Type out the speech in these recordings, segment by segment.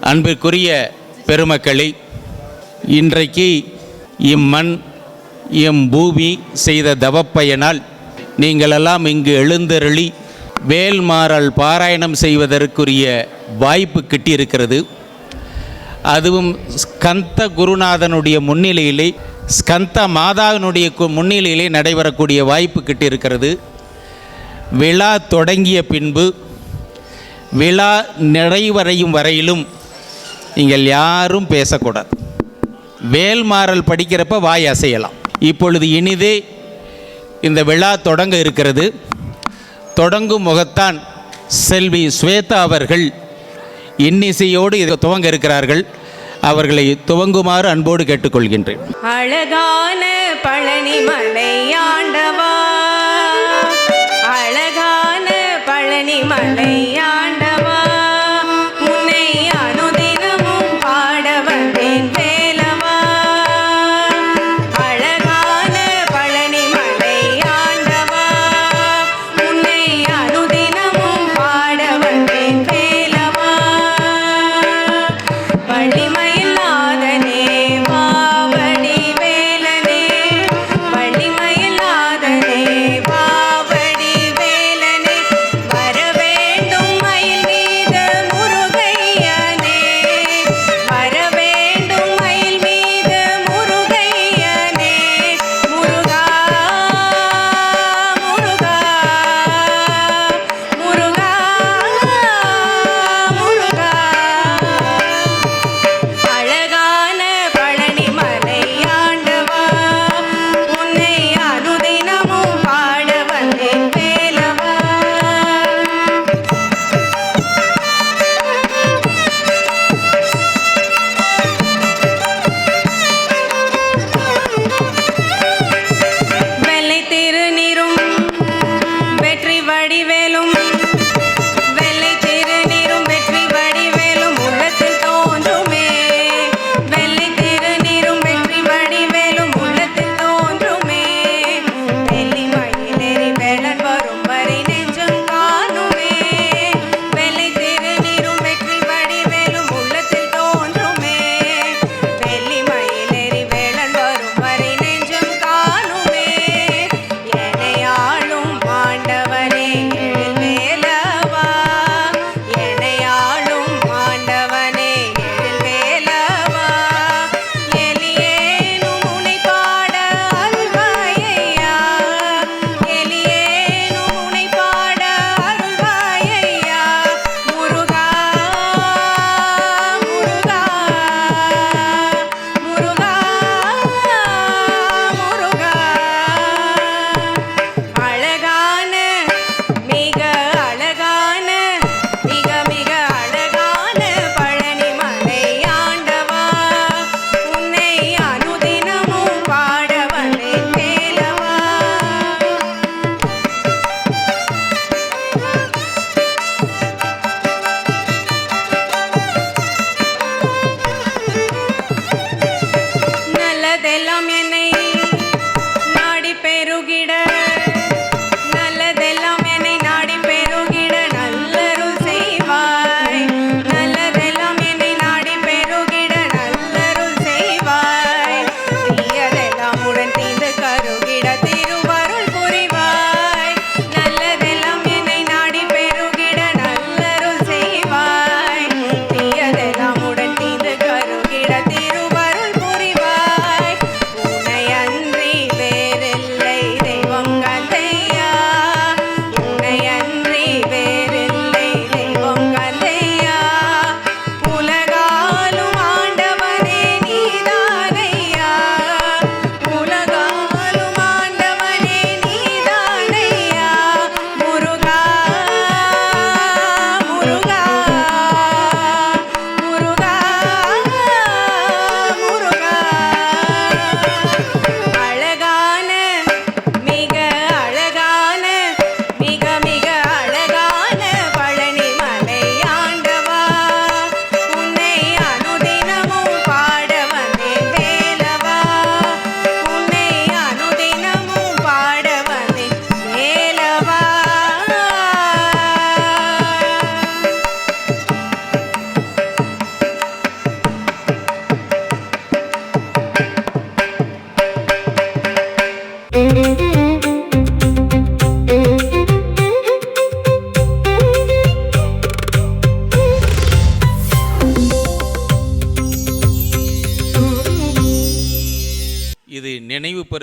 அன்பிற்குரிய பெருமக்களே, இன்றைக்கு இம்மண் எம் பூமி செய்த தவப்பயனால் நீங்களெல்லாம் இங்கு எழுந்தருளி வேல்மாறல் பாராயணம் செய்வதற்குரிய வாய்ப்பு கிட்டியிருக்கிறது. அதுவும் ஸ்கந்த குருநாதனுடைய முன்னிலையிலே, ஸ்கந்த மாதாவினுடைய முன்னிலையிலே நடைபெறக்கூடிய வாய்ப்பு கிட்டியிருக்கிறது. விழா தொடங்கிய பின்பு விழா நிறைவடையும் வரையிலும் நீங்கள் யாரும் பேசக்கூடாது. வேல்மாறல் படிக்கிறப்ப வாய் அசையலாம். இப்பொழுது இனிதே இந்த விழா தொடங்க இருக்கிறது. தொடங்கும் முகத்தான் செல்வி ஸ்வேதா அவர்கள் இன்னிசையோடு இதை துவங்க இருக்கிறார்கள். அவர்களை துவங்குமாறு அன்போடு கேட்டுக்கொள்கின்றேன். அழகான பழனி மலை ஆண்டவா, அழகான பழனி மலை ஆண்டவா, உன்னை அனுதினமும் பாட வந்தேன் வேலவா. அழகான பழனி மலை ஆண்டவா, உன்னை அனுதினமும் பாட வந்தேன் வேலவா. வள்ளிமயிலாதனே வாவடி வேலனே, வள்ளிமயிலாதனே வாவடி வேலனே, வரவேண்டும்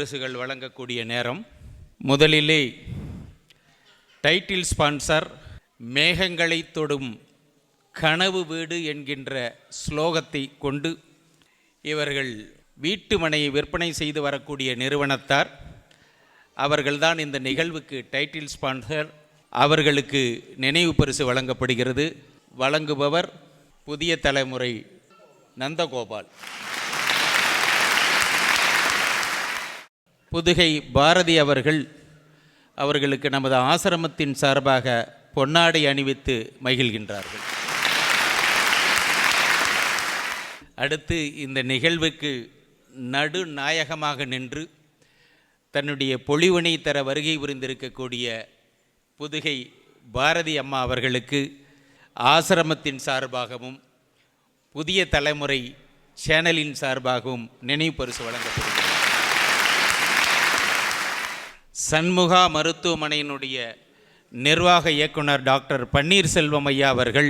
பரிசுகள் வழங்கக்கூடிய நேரம். முதலிலே டைட்டில் ஸ்பான்சர் மேகங்களை தொடும் கனவு வீடு என்கின்ற ஸ்லோகத்தை கொண்டு இவர்கள் வீட்டு மனையை விற்பனை செய்து வரக்கூடிய நிறுவனத்தார். அவர்கள்தான் இந்த நிகழ்வுக்கு டைட்டில் ஸ்பான்சர். அவர்களுக்கு நினைவு பரிசு வழங்கப்படுகிறது. வழங்குபவர் புதிய தலைமுறை நந்தகோபால். புதுகை பாரதி அவர்களுக்கு நமது ஆசிரமத்தின் சார்பாக பொன்னாடை அணிவித்து மகிழ்கின்றார்கள். அடுத்து இந்த நிகழ்வுக்கு நடுநாயகமாக நின்று தன்னுடைய பொழிவினை தர வருகை புரிந்திருக்கக்கூடிய புதுகை பாரதி அம்மா அவர்களுக்கு ஆசிரமத்தின் சார்பாகவும் புதிய தலைமுறை சேனலின் சார்பாகவும் நினைவு பரிசு வழங்கப்படுகிறது. சண்முகா மருத்துவமனையினுடைய நிர்வாக இயக்குனர் டாக்டர் பன்னீர்செல்வம் ஐயா அவர்கள்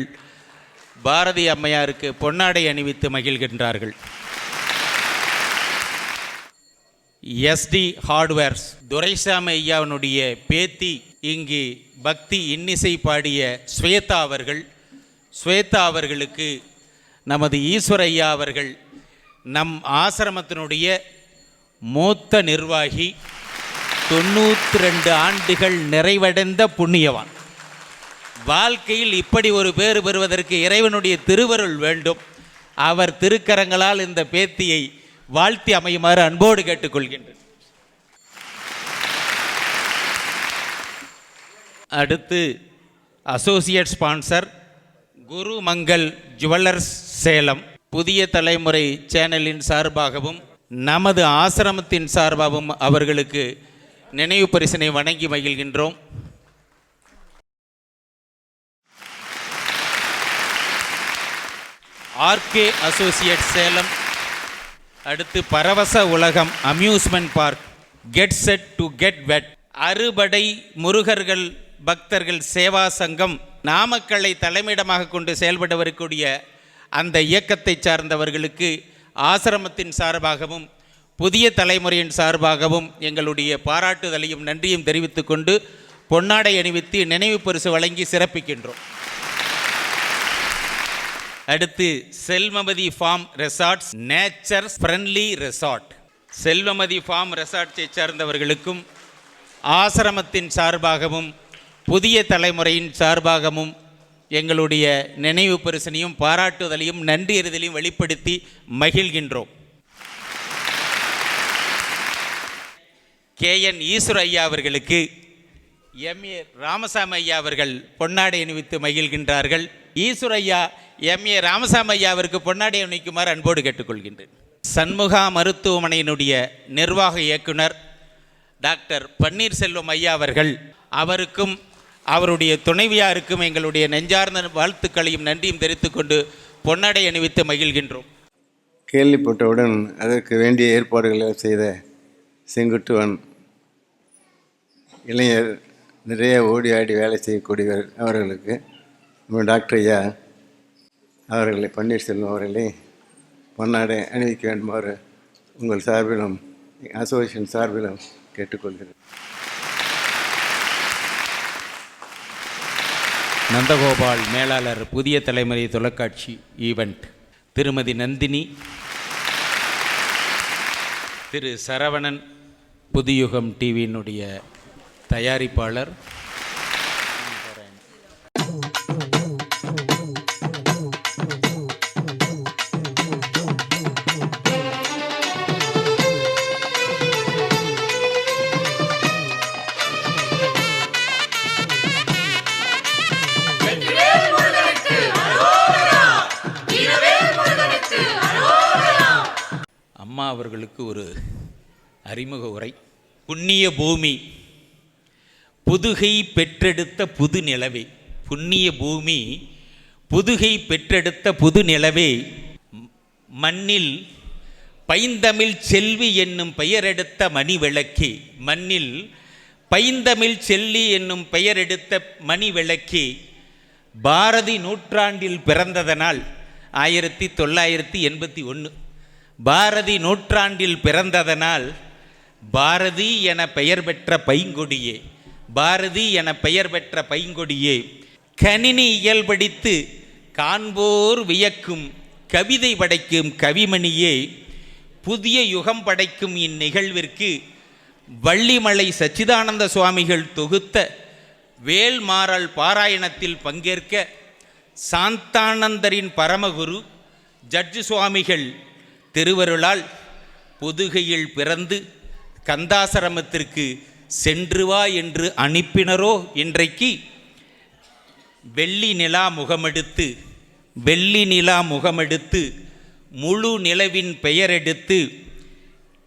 பாரதி அம்மையாருக்கு பொன்னாடை அணிவித்து மகிழ்கின்றார்கள். எஸ்டி ஹார்ட்வேர்ஸ் துரைசாமி ஐயாவினுடைய பேத்தி இங்கு பக்தி இன்னிசை பாடிய ஸ்வேதா அவர்களுக்கு நமது ஈஸ்வர ஐயா அவர்கள் நம் ஆசிரமத்தினுடைய மூத்த நிர்வாகி, 92 ஆண்டுகள் நிறைவடைந்த புண்ணியவான். வாழ்க்கையில் இப்படி ஒரு பேறு பெறுவதற்கு இறைவனுடைய திருவருள் வேண்டும். அவர் திருக்கரங்களால் இந்த பேத்தியை வாழ்த்தி அமையுமாறு அன்போடு கேட்டுக்கொள்கின்றேன். அடுத்து அசோசியேட் ஸ்பான்சர் குரு மங்கள் ஜுவல்லர்ஸ் சேலம் புதிய தலைமுறை சேனலின் சார்பாகவும் நமது ஆசிரமத்தின் சார்பாகவும் அவர்களுக்கு நினைவு பரிசினை வணங்கி மகிழ்கின்றோம். RK associate Salem. அடுத்து Paravasa Ulagam amusement park get set to get wet அறுபடை முருகர்கள் பக்தர்கள் சேவா சங்கம் நாமக்கல்லை தலைமையிடமாக கொண்டு செயல்பட்டு வரக்கூடிய அந்த இயக்கத்தை சார்ந்தவர்களுக்கு ஆசிரமத்தின் சார்பாகவும் புதிய தலைமுறையின் சார்பாகவும் எங்களுடைய பாராட்டுதலையும் நன்றியும் தெரிவித்துக் கொண்டு பொன்னாடை அணிவித்து நினைவு பரிசு வழங்கி சிறப்பிக்கின்றோம். அடுத்து Selvamathi farm resorts nature friendly resort. Selvamathi farm ரெசார்ட்ஸை சார்ந்தவர்களுக்கும் ஆசிரமத்தின் சார்பாகவும் புதிய தலைமுறையின் சார்பாகவும் எங்களுடைய நினைவு பரிசனையும் பாராட்டுதலையும் நன்றி எறிதலையும் வெளிப்படுத்தி மகிழ்கின்றோம். KN ஈஸ்வர ஐயா அவர்களுக்கு MA ராமசாமி ஐயா அவர்கள் பொன்னாடை அணிவித்து மகிழ்கின்றார்கள். ஈஸ்வர ஐயா MA ராமசாமி ஐயா அவருக்கு பொன்னாடை அணிவிக்குமாறு அன்போடு கேட்டுக்கொள்கின்றேன். சண்முகா மருத்துவமனையினுடைய நிர்வாக இயக்குனர் டாக்டர் பன்னீர்செல்வம் ஐயா அவருக்கும் அவருடைய துணைவியாருக்கும் எங்களுடைய நெஞ்சார்ந்த வாழ்த்துக்களையும் நன்றியும் தெரிவித்துக்கொண்டு பொன்னாடை அணிவித்து மகிழ்கின்றோம். கேள்விப்பட்டவுடன் அதற்கு வேண்டிய ஏற்பாடுகளை செய்த செங்குட்டுவன் இளைஞர் நிறைய ஓடி ஆடி வேலை செய்யக்கூடியவர் அவர்களுக்கு நம்ம டாக்டர் ஐயா அவர்களை பன்னீர்செல்வம் அவர்களை பொன்னாடை அணிவிக்க வேண்டுமாறு உங்கள் சார்பிலும் அசோசியேஷன் சார்பிலும் கேட்டுக்கொள்கிறேன். நந்தகோபால் மேலாளர் புதிய தலைமுறை தொலைக்காட்சி ஈவெண்ட், திருமதி நந்தினி, திரு சரவணன் புதுயுகம் டிவியினுடைய தயாரிப்பாளர், அம்மா அவர்களுக்கு ஒரு அறிமுக உரை. புண்ணிய பூமி புதுகை பெற்றெடுத்த புது நிலவே, புண்ணிய பூமி புதுகை பெற்றெடுத்த புது நிலவே, மண்ணில் பைந்தமிழ் செல்வி என்னும் பெயரெடுத்த மணி விளக்கே, மண்ணில் பைந்தமிழ் செல்வி என்னும் பெயரெடுத்த மணி விளக்கே, பாரதி நூற்றாண்டில் பிறந்ததனால் 1981 பாரதி நூற்றாண்டில் பிறந்ததனால் பாரதி என பெயர் பெற்ற பைங்கொடியே, பாரதி என பெயர் பெற்ற பைங்கொடியே, கணினி இயல்படித்து காண்போர் வியக்கும் கவிதை படைக்கும் கவிமணியே, புதிய யுகம் படைக்கும் இந்நிகழ்விற்கு வள்ளிமலை சச்சிதானந்த சுவாமிகள் தொகுத்த வேல்மாறல் பாராயணத்தில் பங்கேற்க சாந்தானந்தரின் பரமகுரு ஜட்ஜு சுவாமிகள் திருவருளால் புதுகையில் பிறந்து கந்தாசிரமத்திற்கு சென்று வா என்று அனுப்பினரோ இன்றைக்கு வெள்ளி நிலா முகமெடுத்து முழு நிலவின் பெயரெடுத்து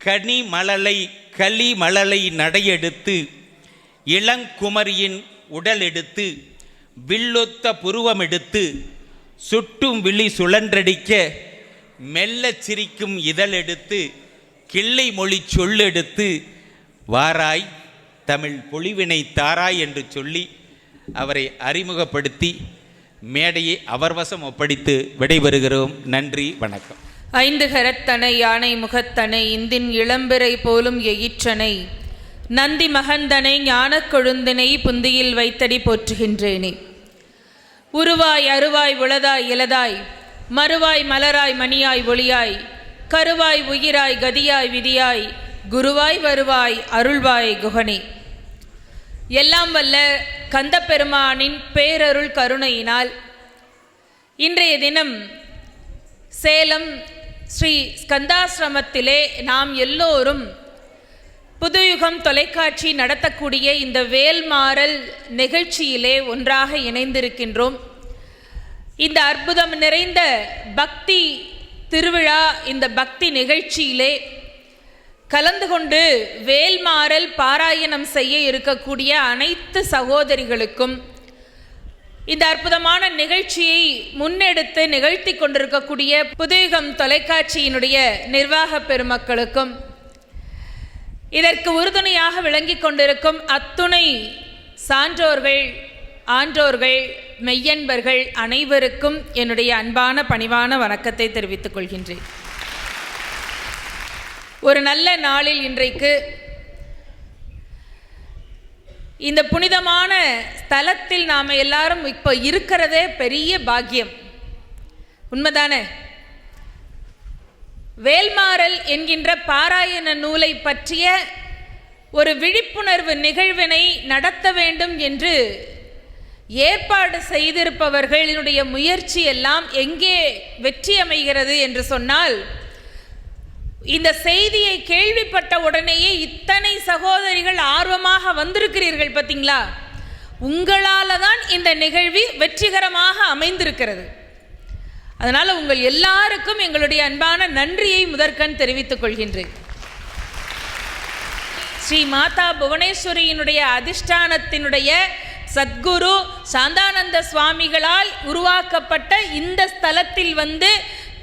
களிமழலை நடையெடுத்து இளங்குமரியின் உடல் எடுத்து வில்லொத்த புருவமெடுத்து சுட்டும் விழி சுழன்றடிக்க மெல்லச் சிரிக்கும் இதழெடுத்து கிள்ளை மொழி சொல்லெடுத்து வாராய் தமிழ் பொழிவினை தாராய் என்று சொல்லி அவரை அறிமுகப்படுத்தி மேடையை அவர் வசம் ஒப்படைத்து விடைபெறுகிறோம். நன்றி, வணக்கம். ஐந்து கரத்தனை யானை முகத்தனை இந்தின் இளம்பிறை போலும் எயிற்றனை நந்தி மகந்தனை ஞானக் கொழுந்தினை புந்தியில் வைத்தடி போற்றுகின்றேனே. உருவாய் அருவாய் உளதாய் இலதாய் மறுவாய் மலராய் மணியாய் ஒளியாய் கருவாய் உயிராய் கதியாய் விதியாய் குருவாய் வருவாய் அருள்வாய் குகனே. எல்லாம் வல்ல கந்தப்பெருமானின் பேரருள் கருணையினால் இன்றைய தினம் சேலம் ஸ்ரீ ஸ்கந்தாசிரமத்திலே நாம் எல்லோரும் புதுயுகம் தொலைக்காட்சி நடத்தக்கூடிய இந்த வேல்மாறல் நிகழ்ச்சியிலே ஒன்றாக இணைந்திருக்கின்றோம். இந்த அற்புதம் நிறைந்த பக்தி திருவிழா, இந்த பக்தி நிகழ்ச்சியிலே கலந்து கொண்டு வேல்மாறல் பாராயணம் செய்ய இருக்கக்கூடிய அனைத்து சகோதரிகளுக்கும், இந்த அற்புதமான நிகழ்ச்சியை முன்னெடுத்து நிகழ்த்தி கொண்டிருக்கக்கூடிய புதுயுகம் தொலைக்காட்சியினுடைய நிர்வாக பெருமக்களுக்கும், இதற்கு உறுதுணையாக விளங்கி கொண்டிருக்கும் அத்துணை சான்றோர்கள், ஆன்றோர்கள், மெய்யன்பர்கள் அனைவருக்கும் என்னுடைய அன்பான பணிவான வணக்கத்தை தெரிவித்துக் கொள்கின்றேன். ஒரு நல்ல நாளில் இன்றைக்கு இந்த புனிதமான ஸ்தலத்தில் நாம் எல்லாரும் இப்போ இருக்கிறதே பெரிய பாக்கியம். உண்மைதானே? வேல்மாறல் என்கின்ற பாராயண நூலை பற்றிய ஒரு விழிப்புணர்வு நிகழ்வினை நடத்த வேண்டும் என்று ஏற்பாடு செய்திருப்பவர்களினுடைய முயற்சி எல்லாம் எங்கே வெற்றி அமைகிறது என்று சொன்னால், இந்த செய்தியை கேள்விப்பட்ட உடனேயே இத்தனை சகோதரிகள் ஆர்வமாக வந்திருக்கிறீர்கள் பார்த்தீங்களா? உங்களால தான் இந்த நிகழ்வு வெற்றிகரமாக அமைந்திருக்கிறது. அதனால உங்கள் எல்லாருக்கும் எங்களுடைய அன்பான நன்றியை முதற்கண் தெரிவித்துக் கொள்கின்றேன். ஸ்ரீ மாதா புவனேஸ்வரியினுடைய அதிஷ்டானத்தினுடைய சத்குரு சாந்தானந்த சுவாமிகளால் உருவாக்கப்பட்ட இந்த ஸ்தலத்தில் வந்து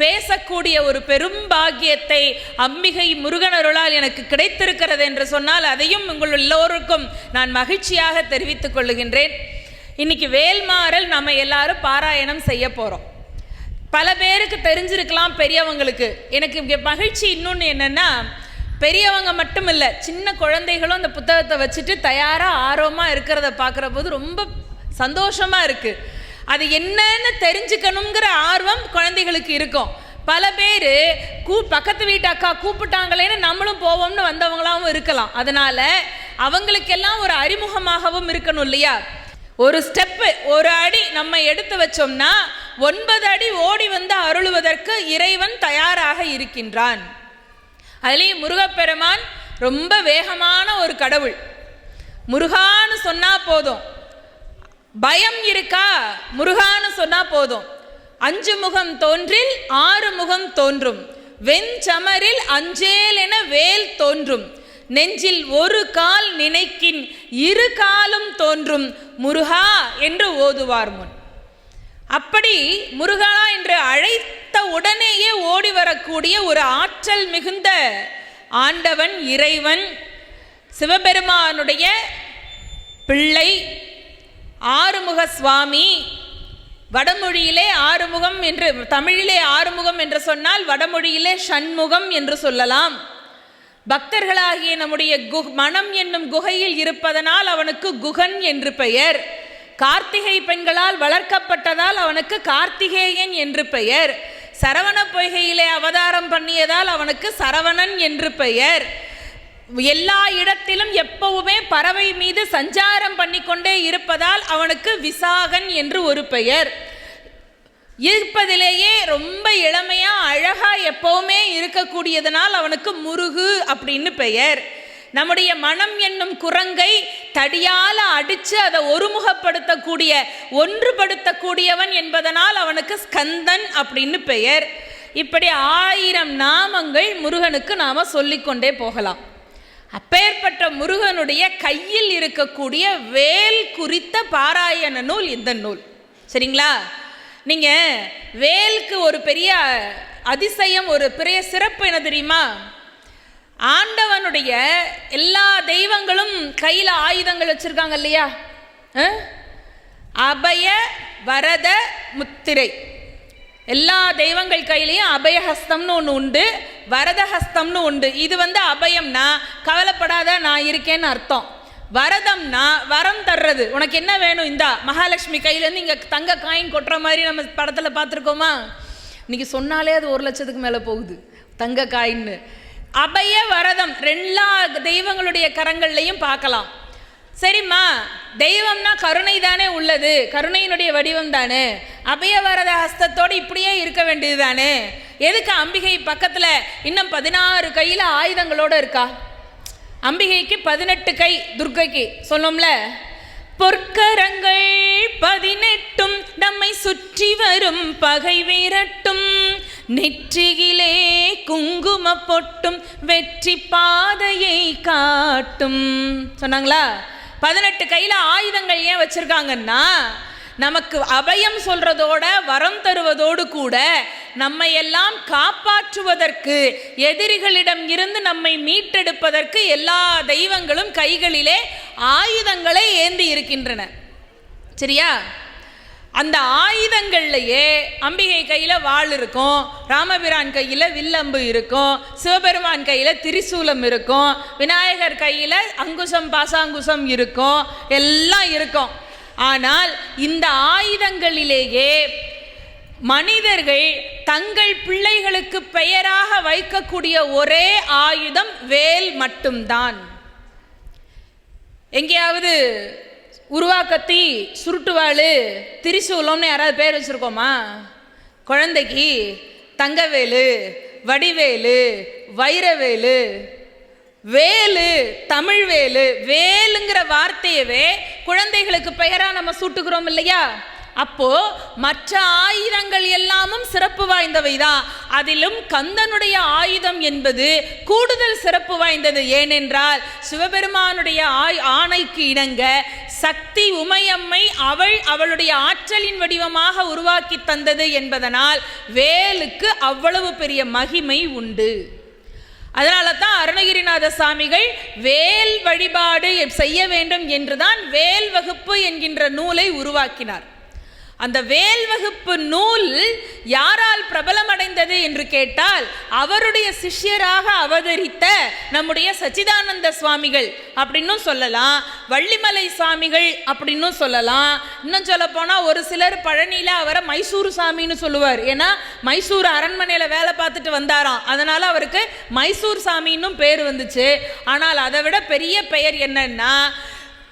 பேசக்கூடிய ஒரு பெரும் பாக்கியத்தை அம்பிகை முருகனருளால் எனக்கு கிடைத்திருக்கிறது என்று சொன்னால் அதையும் உங்கள் எல்லோருக்கும் நான் மகிழ்ச்சியாக தெரிவித்துக் கொள்ளுகின்றேன். இன்னைக்கு வேல்மாறல் நம்ம எல்லாரும் பாராயணம் செய்ய போகிறோம். பல பேருக்கு தெரிஞ்சிருக்கலாம், பெரியவங்களுக்கு. எனக்கு இங்கே மகிழ்ச்சி இன்னொன்று என்னென்னா, பெரியவங்க மட்டும் இல்லை, சின்ன குழந்தைகளும் அந்த புத்தகத்தை வச்சுட்டு தயாராக ஆர்வமாக இருக்கிறத பார்க்குற போது ரொம்ப சந்தோஷமாக இருக்குது. அது என்னன்னு தெரிஞ்சுக்கணுங்கிற ஆர்வம் குழந்தைகளுக்கு இருக்கும். பல பேர் பக்கத்து வீட்டு அக்கா கூப்பிட்டாங்களேன்னு நம்மளும் போவோம்னு வந்தவங்களாகவும் இருக்கலாம். அதனால் அவங்களுக்கெல்லாம் ஒரு அறிமுகமாகவும் இருக்கணும் இல்லையா? ஒரு ஸ்டெப்பு, ஒரு அடி நம்ம எடுத்து வச்சோம்னா 9 அடி ஓடி வந்து அருளுவதற்கு இறைவன் தயாராக இருக்கின்றான். அதுலேயும் முருகப்பெருமான் ரொம்ப வேகமான ஒரு கடவுள். முருகான்னு சொன்னா போதும், பயம் இருக்கா? முருகான்னு சொன்னா போதும். 5 முகம் தோன்றில் 6 முகம் தோன்றும், வெஞ்சமரில் அஞ்சேல் என வேல் தோன்றும், நெஞ்சில் ஒரு கால் நினைக்கின் 2 காலும் தோன்றும் முருகா என்று ஓதுவார் முன். அப்படி முருகா என்று அழைத்த உடனேயே ஓடி வரக்கூடிய ஒரு ஆற்றல் மிகுந்த ஆண்டவன் இறைவன் சிவபெருமானுடைய பிள்ளை ஆறுமுக சுவாமி. வடமொழியிலே ஆறுமுகம் என்று, தமிழிலே ஆறுமுகம் என்று சொன்னால் வடமொழியிலே ஷண்முகம் என்று சொல்லலாம். பக்தர்களாகிய நம்முடைய மனம் என்னும் குகையில் இருப்பதனால் அவனுக்கு குகன் என்று பெயர். கார்த்திகை பெண்களால் வளர்க்கப்பட்டதால் அவனுக்கு கார்த்திகேயன் என்று பெயர். சரவண பொய்கையிலே அவதாரம் பண்ணியதால் அவனுக்கு சரவணன் என்று பெயர். எல்லா இடத்திலும் எப்பவுமே பறவை மீது சஞ்சாரம் பண்ணிக்கொண்டே இருப்பதால் அவனுக்கு விசாகன் என்று ஒரு பெயர். இருப்பதிலேயே ரொம்ப இளமையா அழகா எப்பவுமே இருக்கக்கூடியதனால் அவனுக்கு முருகு அப்படின்னு பெயர். நம்முடைய மனம் என்னும் குரங்கை தடியால அடிச்சு அதை ஒருமுகப்படுத்தக்கூடிய ஒன்றுபடுத்தக்கூடியவன் என்பதனால் அவனுக்கு ஸ்கந்தன் அப்படின்னு பெயர். இப்படி 1000 நாமங்கள் முருகனுக்கு நாம சொல்லிக்கொண்டே போகலாம். அப்பேற்பட்ட முருகனுடைய கையில் இருக்கக்கூடிய வேல் குறித்த பாராயண நூல் இந்த நூல். சரிங்களா? நீங்க வேலுக்கு ஒரு பெரிய அதிசயம், ஒரு பெரிய சிறப்பு என்ன தெரியுமா? ஆண்டவனுடைய எல்லா தெய்வங்களும் கையில் ஆயுதங்கள் வச்சிருக்காங்க இல்லையா? அபய வரத முத்திரை. எல்லா தெய்வங்கள் கையிலையும் அபயஹஸ்தம்னு ஒன்று உண்டு, வரதஹஸ்தம்னு உண்டு. இது அபயம்னா கவலைப்படாத நான் இருக்கேன்னு அர்த்தம். வரதம்னா வரம் தர்றது, உனக்கு என்ன வேணும் இந்தா. மகாலட்சுமி கையிலேருந்து இங்கே தங்க காயின் கொட்டுற மாதிரி நம்ம படத்தில் பார்த்துருக்கோமா? இன்னைக்கு சொன்னாலே அது 1 லட்சத்துக்கு மேலே போகுது தங்க காயின்னு. அபய வரதம் எல்லா தெய்வங்களுடைய கரங்கள்லையும் பார்க்கலாம். சரிம்மா, தெய்வம்னா கருணை தானே உள்ளது, கருணையினுடைய வடிவம் தானே. அபய வரத ஹஸ்தத்தோடு இப்படியே இருக்க வேண்டியது தானே. எதுக்கு அம்பிகை பக்கத்தில் இன்னும் 16 கையில் ஆயுதங்களோடு இருக்கா? அம்பிகைக்கு 18 கை, துர்க்கைக்கு சொன்னோம்ல. பொற்கரங்கள் 18 நம்மை சுற்றி வரும் பகை விரட்டும், நெற்றியிலே குங்கும பொட்டும் வெற்றி பாதையை காட்டும் சொன்னாங்களா? 18 கையில் ஆயுதங்கள் ஏன் வச்சிருக்காங்கன்னா, நமக்கு அபயம் சொல்றதோட வரம் தருவதோடு கூட நம்மை எல்லாம் காப்பாற்றுவதற்கு, எதிரிகளிடம் இருந்து நம்மை மீட்டெடுப்பதற்கு எல்லா தெய்வங்களும் கைகளிலே ஆயுதங்களை ஏந்தி இருக்கின்றன. சரியா? அந்த ஆயுதங்கள்லையே அம்பிகை கையில் வாள் இருக்கும், ராமபிரான் கையில் வில்லம்பு இருக்கும், சிவபெருமான் கையில் திரிசூலம் இருக்கும், விநாயகர் கையில் அங்குசம் பாசாங்குசம் இருக்கும், எல்லாம் இருக்கும். ஆனால் இந்த ஆயுதங்களிலேயே மனிதர்கள் தங்கள் பிள்ளைகளுக்கு பெயராக வைக்கக்கூடிய ஒரே ஆயுதம் வேல் மட்டும்தான். எங்கேயாவது உருவாக்கத்தி, சுருட்டுவாள், திரிசூலம்னு யாராவது பேர் வச்சுருக்கோமா? குழந்தைக்கு தங்கவேலு, வடிவேலு, வைரவேலு, வேலு, தமிழ் வேலு, வேலுங்கிற வார்த்தையவே குழந்தைகளுக்கு பெயரா நம்ம சூட்டுகிறோம் இல்லையா? அப்போ மற்ற ஆயுதங்கள் எல்லாமும் சிறப்பு வாய்ந்தவைதான். அதிலும் கந்தனுடைய ஆயுதம் என்பது கூடுதல் சிறப்பு வாய்ந்தது. ஏனென்றால் சிவபெருமானுடைய ஆணைக்கு இணங்க சக்தி உமையம்மை அவளுடைய ஆற்றலின் வடிவமாக உருவாக்கி தந்தது என்பதனால் வேலுக்கு அவ்வளவு பெரிய மகிமை உண்டு. அதனால தான் அருணகிரிநாத சாமிகள் வேல் வழிபாடு செய்ய வேண்டும் என்றுதான் வேல் வகுப்பு என்கின்ற நூலை உருவாக்கினார். அந்த வேல் வகுப்பு நூல் யாரால் பிரபலமடைந்தது என்று கேட்டால், அவருடைய சிஷ்யராக அவதரித்த நம்முடைய சச்சிதானந்த சுவாமிகள் அப்படின்னும் சொல்லலாம், வள்ளிமலை சுவாமிகள் அப்படின்னும் சொல்லலாம். இன்னும் சொல்ல போனால் ஒரு சிலர் பழனியில் அவரை மைசூர் சாமின்னு சொல்லுவார். ஏன்னா மைசூர் அரண்மனையில் வேலை பார்த்துட்டு வந்தாராம், அதனால அவருக்கு மைசூர் சாமின்னும் பேர் வந்துச்சு. ஆனால் அதை விட பெரிய பெயர் என்னன்னா,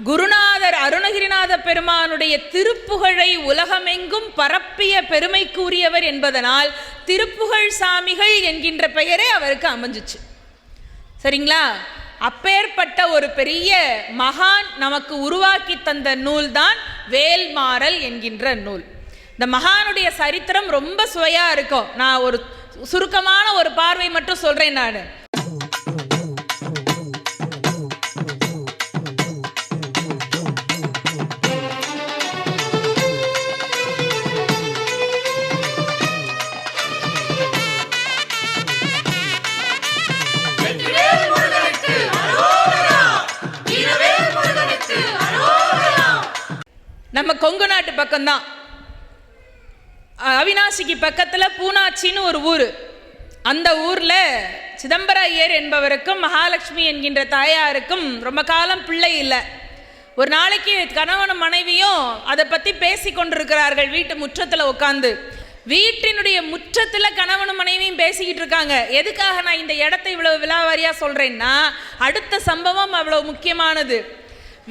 குருநாதர் அருணகிரிநாத பெருமானுடைய திருப்புகழை உலகமெங்கும் பரப்பிய பெருமைக்குரியவர் என்பதனால் திருப்புகழ் சாமிகள் என்கின்ற பெயரே அவருக்கு அமைஞ்சிச்சு. சரிங்களா? அப்பேற்பட்ட ஒரு பெரிய மகான் நமக்கு உருவாக்கி தந்த நூல் தான் வேல்மாறல் என்கின்ற நூல். இந்த மகானுடைய சரித்திரம் ரொம்ப சுவையா இருக்கும். நான் ஒரு சுருக்கமான ஒரு பார்வை மட்டும் சொல்றேன். நான் நம்ம கொங்கு நாட்டு பக்கம்தான், அவினாசிக்கு பக்கத்தில் பூனாச்சின்னு ஒரு ஊர். அந்த ஊரில் சிதம்பர ஐயர் என்பவருக்கும் மகாலட்சுமி என்கின்ற தாயாருக்கும் ரொம்ப காலம் பிள்ளை இல்லை. ஒரு நாளைக்கு கணவனும் மனைவியும் அதை பற்றி பேசி கொண்டிருக்கிறார்கள் வீட்டு முற்றத்தில் உட்காந்து. வீட்டினுடைய முற்றத்தில் கணவனும் மனைவியும் பேசிக்கிட்டு இருக்காங்க. எதுக்காக நான் இந்த இடத்தை இவ்வளவு விலாவாரியாக சொல்கிறேன்னா, அடுத்த சம்பவம் அவ்வளவு முக்கியமானது.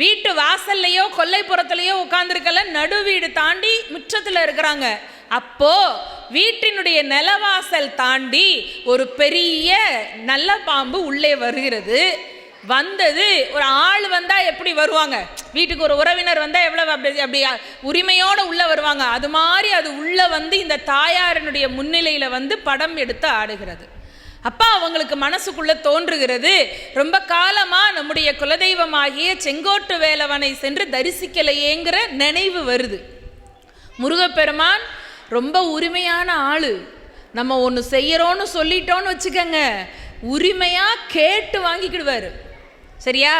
வீட்டு வாசல்லையோ கொல்லைப்புறத்துலையோ உட்காந்துருக்கல, நடு வீடு தாண்டி முற்றத்தில் இருக்கிறாங்க. அப்போ வீட்டினுடைய நிலவாசல் தாண்டி ஒரு பெரிய நல்ல பாம்பு உள்ளே வருகிறது. வந்தது, ஒரு ஆள் வந்தால் எப்படி வருவாங்க, வீட்டுக்கு ஒரு உறவினர் வந்தால் எவ்வளோ அப்படி உரிமையோடு உள்ளே வருவாங்க, அது மாதிரி அது உள்ளே வந்து இந்த தாயாரினுடைய முன்னிலையில் வந்து படம் எடுத்து ஆடுகிறது. அப்போ அவங்களுக்கு மனசுக்குள்ளே தோன்றுகிறது, ரொம்ப காலமாக நம்முடைய குலதெய்வமாகிய செங்கோட்டு வேலவனை சென்று தரிசிக்கலையேங்கிற நினைவு வருது. முருகப்பெருமான் ரொம்ப உரிமையான ஆள். நம்ம ஒன்று செய்யறோன்னு சொல்லிட்டோன்னு வச்சுக்கோங்க, உரிமையாக கேட்டு வாங்கிக்கிடுவார். சரியா?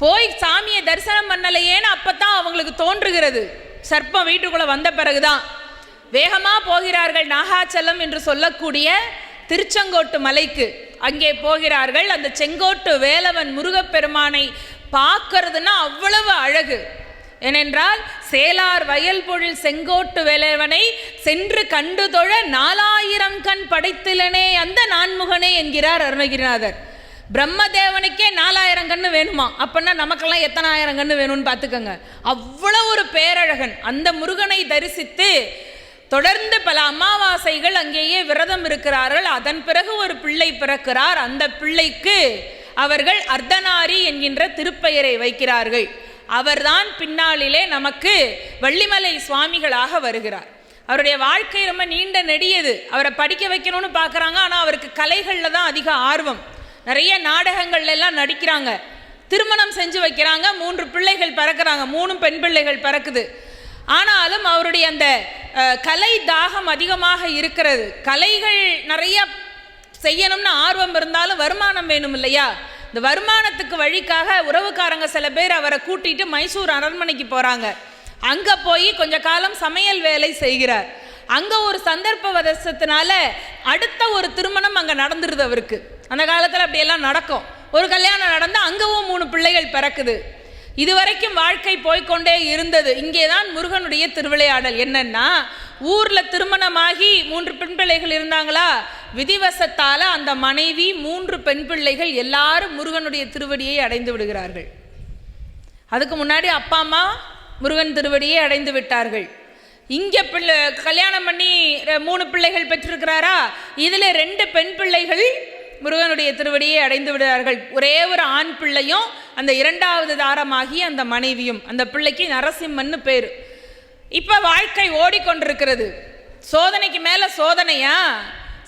போய் சாமியை தரிசனம் பண்ணலையேன்னு அப்போத்தான் அவங்களுக்கு தோன்றுகிறது. சர்ப்பம் வீட்டுக்குள்ளே வந்த பிறகுதான் வேகமாக போகிறார்கள். நாகாச்சலம் என்று சொல்லக்கூடிய திருச்செங்கோட்டு மலைக்கு அங்கே போகிறார்கள். அந்த செங்கோட்டு வேலவன் முருகப்பெருமானை பார்க்கறதுன்னா அவ்வளவு அழகு. ஏனென்றால் சேலார் வயல் பொழில் செங்கோட்டு வேலவனை சென்று கண்டு தொழ 4000 கண் படைத்திலனே அந்த நான்முகனே என்கிறார் அருணகிரிநாதர். பிரம்மதேவனுக்கே 4000 கண்ணு வேணுமா, அப்படின்னா நமக்கெல்லாம் எத்தனை ஆயிரம் கண்ணு வேணும்னு பார்த்துக்கோங்க. அவ்வளோ ஒரு பேரழகன். அந்த முருகனை தரிசித்து தொடர்ந்து பல அமாவாசைகள் அங்கேயே விரதம் இருக்கிறார்கள். அதன் பிறகு ஒரு பிள்ளை பிறக்கிறார். அந்த பிள்ளைக்கு அவர்கள் அர்த்தநாரி என்கின்ற திருப்பெயரை வைக்கிறார்கள். அவர்தான் பின்னாளிலே நமக்கு வள்ளிமலை சுவாமிகளாக வருகிறார். அவருடைய வாழ்க்கை ரொம்ப நீண்ட நெடியது. அவரை படிக்க வைக்கணும்னு பார்க்குறாங்க. ஆனால் அவருக்கு கலைகளில் தான் அதிக ஆர்வம். நிறைய நாடகங்கள்ல எல்லாம் நடிக்கிறாங்க. திருமணம் செஞ்சு வைக்கிறாங்க. 3 பிள்ளைகள் பிறக்கிறாங்க. 3 பெண் பிள்ளைகள் பிறக்குது. ஆனாலும் அவருடைய அந்த கலை தாகம் அதிகமாக இருக்கிறது. கலைகள் நிறைய செய்யணும்னு ஆர்வம் இருந்தாலும் வருமானம் வேணும் இல்லையா? இந்த வருமானத்துக்கு வழிக்காக உறவுக்காரங்க சில பேர் அவரை கூட்டிட்டு மைசூர் அரண்மனைக்கு போகிறாங்க. அங்கே போய் கொஞ்ச காலம் சமையல் வேலை செய்கிறார். அங்கே ஒரு சந்தர்ப்ப வதசத்தினால அடுத்த ஒரு திருமணம் அங்கே நடந்துருது அவருக்கு. அந்த காலத்தில் அப்படியெல்லாம் நடக்கும். ஒரு கல்யாணம் நடந்து அங்கவும் 3 பிள்ளைகள் பிறக்குது. இதுவரைக்கும் வாழ்க்கை போய்கொண்டே இருந்தது. இங்கே தான் முருகனுடைய திருவிளையாடல் என்னன்னா, ஊரில் திருமணமாகி 3 பெண் பிள்ளைகள் இருந்தாங்களா, விதிவசத்தால் அந்த மனைவி 3 பெண் பிள்ளைகள் எல்லாரும் முருகனுடைய திருவடியை அடைந்து விடுகிறார்கள். அதுக்கு முன்னாடி அப்பா அம்மா முருகன் திருவடியை அடைந்து விட்டார்கள். இங்கே கல்யாணம் பண்ணி 3 பிள்ளைகள் பெற்றிருக்கிறாரா, இதில் 2 பெண் பிள்ளைகள் முருகனுடைய திருவடியை அடைந்து விடுகிறார்கள். ஒரே ஒரு ஆண் பிள்ளையும் அந்த 2வது தாரமாகி அந்த மனைவியும். அந்த பிள்ளைக்கு நரசிம்மன்னு பேர். இப்போ வாழ்க்கை ஓடிக்கொண்டிருக்கிறது. சோதனைக்கு மேலே சோதனையா.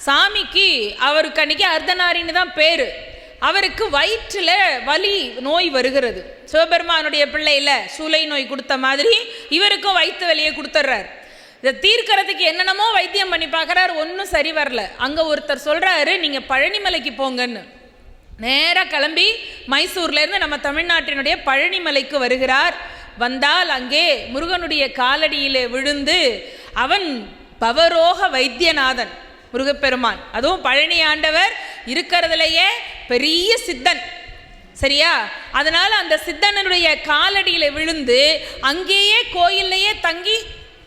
சாமிக்கு அவருக்கு அன்னைக்கு அர்த்தநாரின்னு தான் பேர். அவருக்கு வயிற்றில் வலி நோய் வருகிறது. சிவபெருமானுடைய பிள்ளையில் சூளை நோய் கொடுத்த மாதிரி இவருக்கும் வயிற்று வலியை கொடுத்துட்றார். இதை தீர்க்கறதுக்கு என்னென்னமோ வைத்தியம் பண்ணி பார்க்குறாரு, ஒன்றும் சரி வரல. அங்கே ஒருத்தர் சொல்கிறாரு, நீங்கள் பழனிமலைக்கு போங்கன்னு. நேராக கிளம்பி மைசூர்லேருந்து நம்ம தமிழ்நாட்டினுடைய பழனிமலைக்கு வருகிறார். வந்தால் அங்கே முருகனுடைய காலடியிலே விழுந்து, அவன் பவரோக வைத்தியநாதன் முருகப்பெருமான், அதுவும் பழனி ஆண்டவர் இருக்கிறதுலையே பெரிய சித்தன். சரியா? அதனால் அந்த சித்தனுடைய காலடியில் விழுந்து அங்கேயே கோயில்லையே தங்கி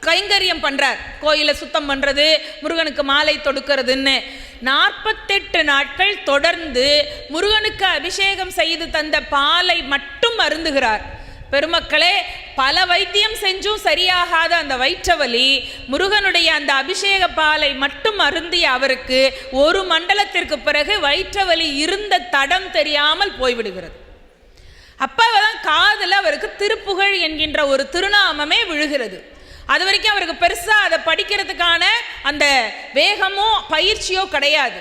கைங்கரியம் பண்ணுறார். கோயிலை சுத்தம் பண்ணுறது, முருகனுக்கு மாலை தொடுக்கிறதுன்னு 48 நாட்கள் தொடர்ந்து முருகனுக்கு அபிஷேகம் செய்து தந்த பாலை மட்டும் அருந்துகிறார். பெருமக்களே, பல வைத்தியம் செஞ்சும் சரியாகாத அந்த வயிற்றவலி, முருகனுடைய அந்த அபிஷேக பாலை மட்டும் அருந்திய அவருக்கு 1 மண்டலத்திற்கு பிறகு வயிற்றவலி இருந்த தடம் தெரியாமல் போய்விடுகிறது. அப்பதான் காதில் அவருக்கு திருப்புகழ் என்கின்ற ஒரு திருநாமமே விழுகிறது. அது வரைக்கும் அவருக்கு பெருசாக அதை படிக்கிறதுக்கான அந்த வேகமோ பயிற்சியோ கிடையாது.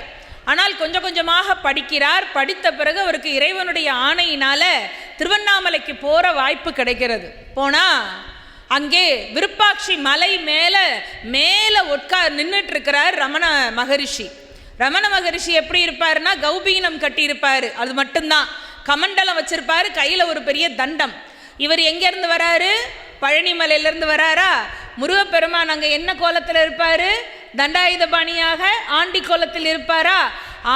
ஆனால் கொஞ்சம் கொஞ்சமாக படிக்கிறார். படித்த பிறகு அவருக்கு இறைவனுடைய ஆணையினால திருவண்ணாமலைக்கு போகிற வாய்ப்பு கிடைக்கிறது. போனால் அங்கே விருப்பாட்சி மலை மேலே நின்றுட்டு இருக்கிறார் ரமண மகரிஷி. ரமண மகரிஷி எப்படி இருப்பாருன்னா, கௌபீனம் கட்டி இருப்பார், அது மட்டும்தான். கமண்டலம் வச்சிருப்பாரு, கையில் ஒரு பெரிய தண்டம். இவர் எங்கேருந்து வராரு? பழனிமலையிலேருந்து வராரா? முருகப்பெருமான் அங்கே என்ன கோலத்தில் இருப்பார்? தண்டாயுதபாணியாக ஆண்டி கோலத்தில் இருப்பாரா?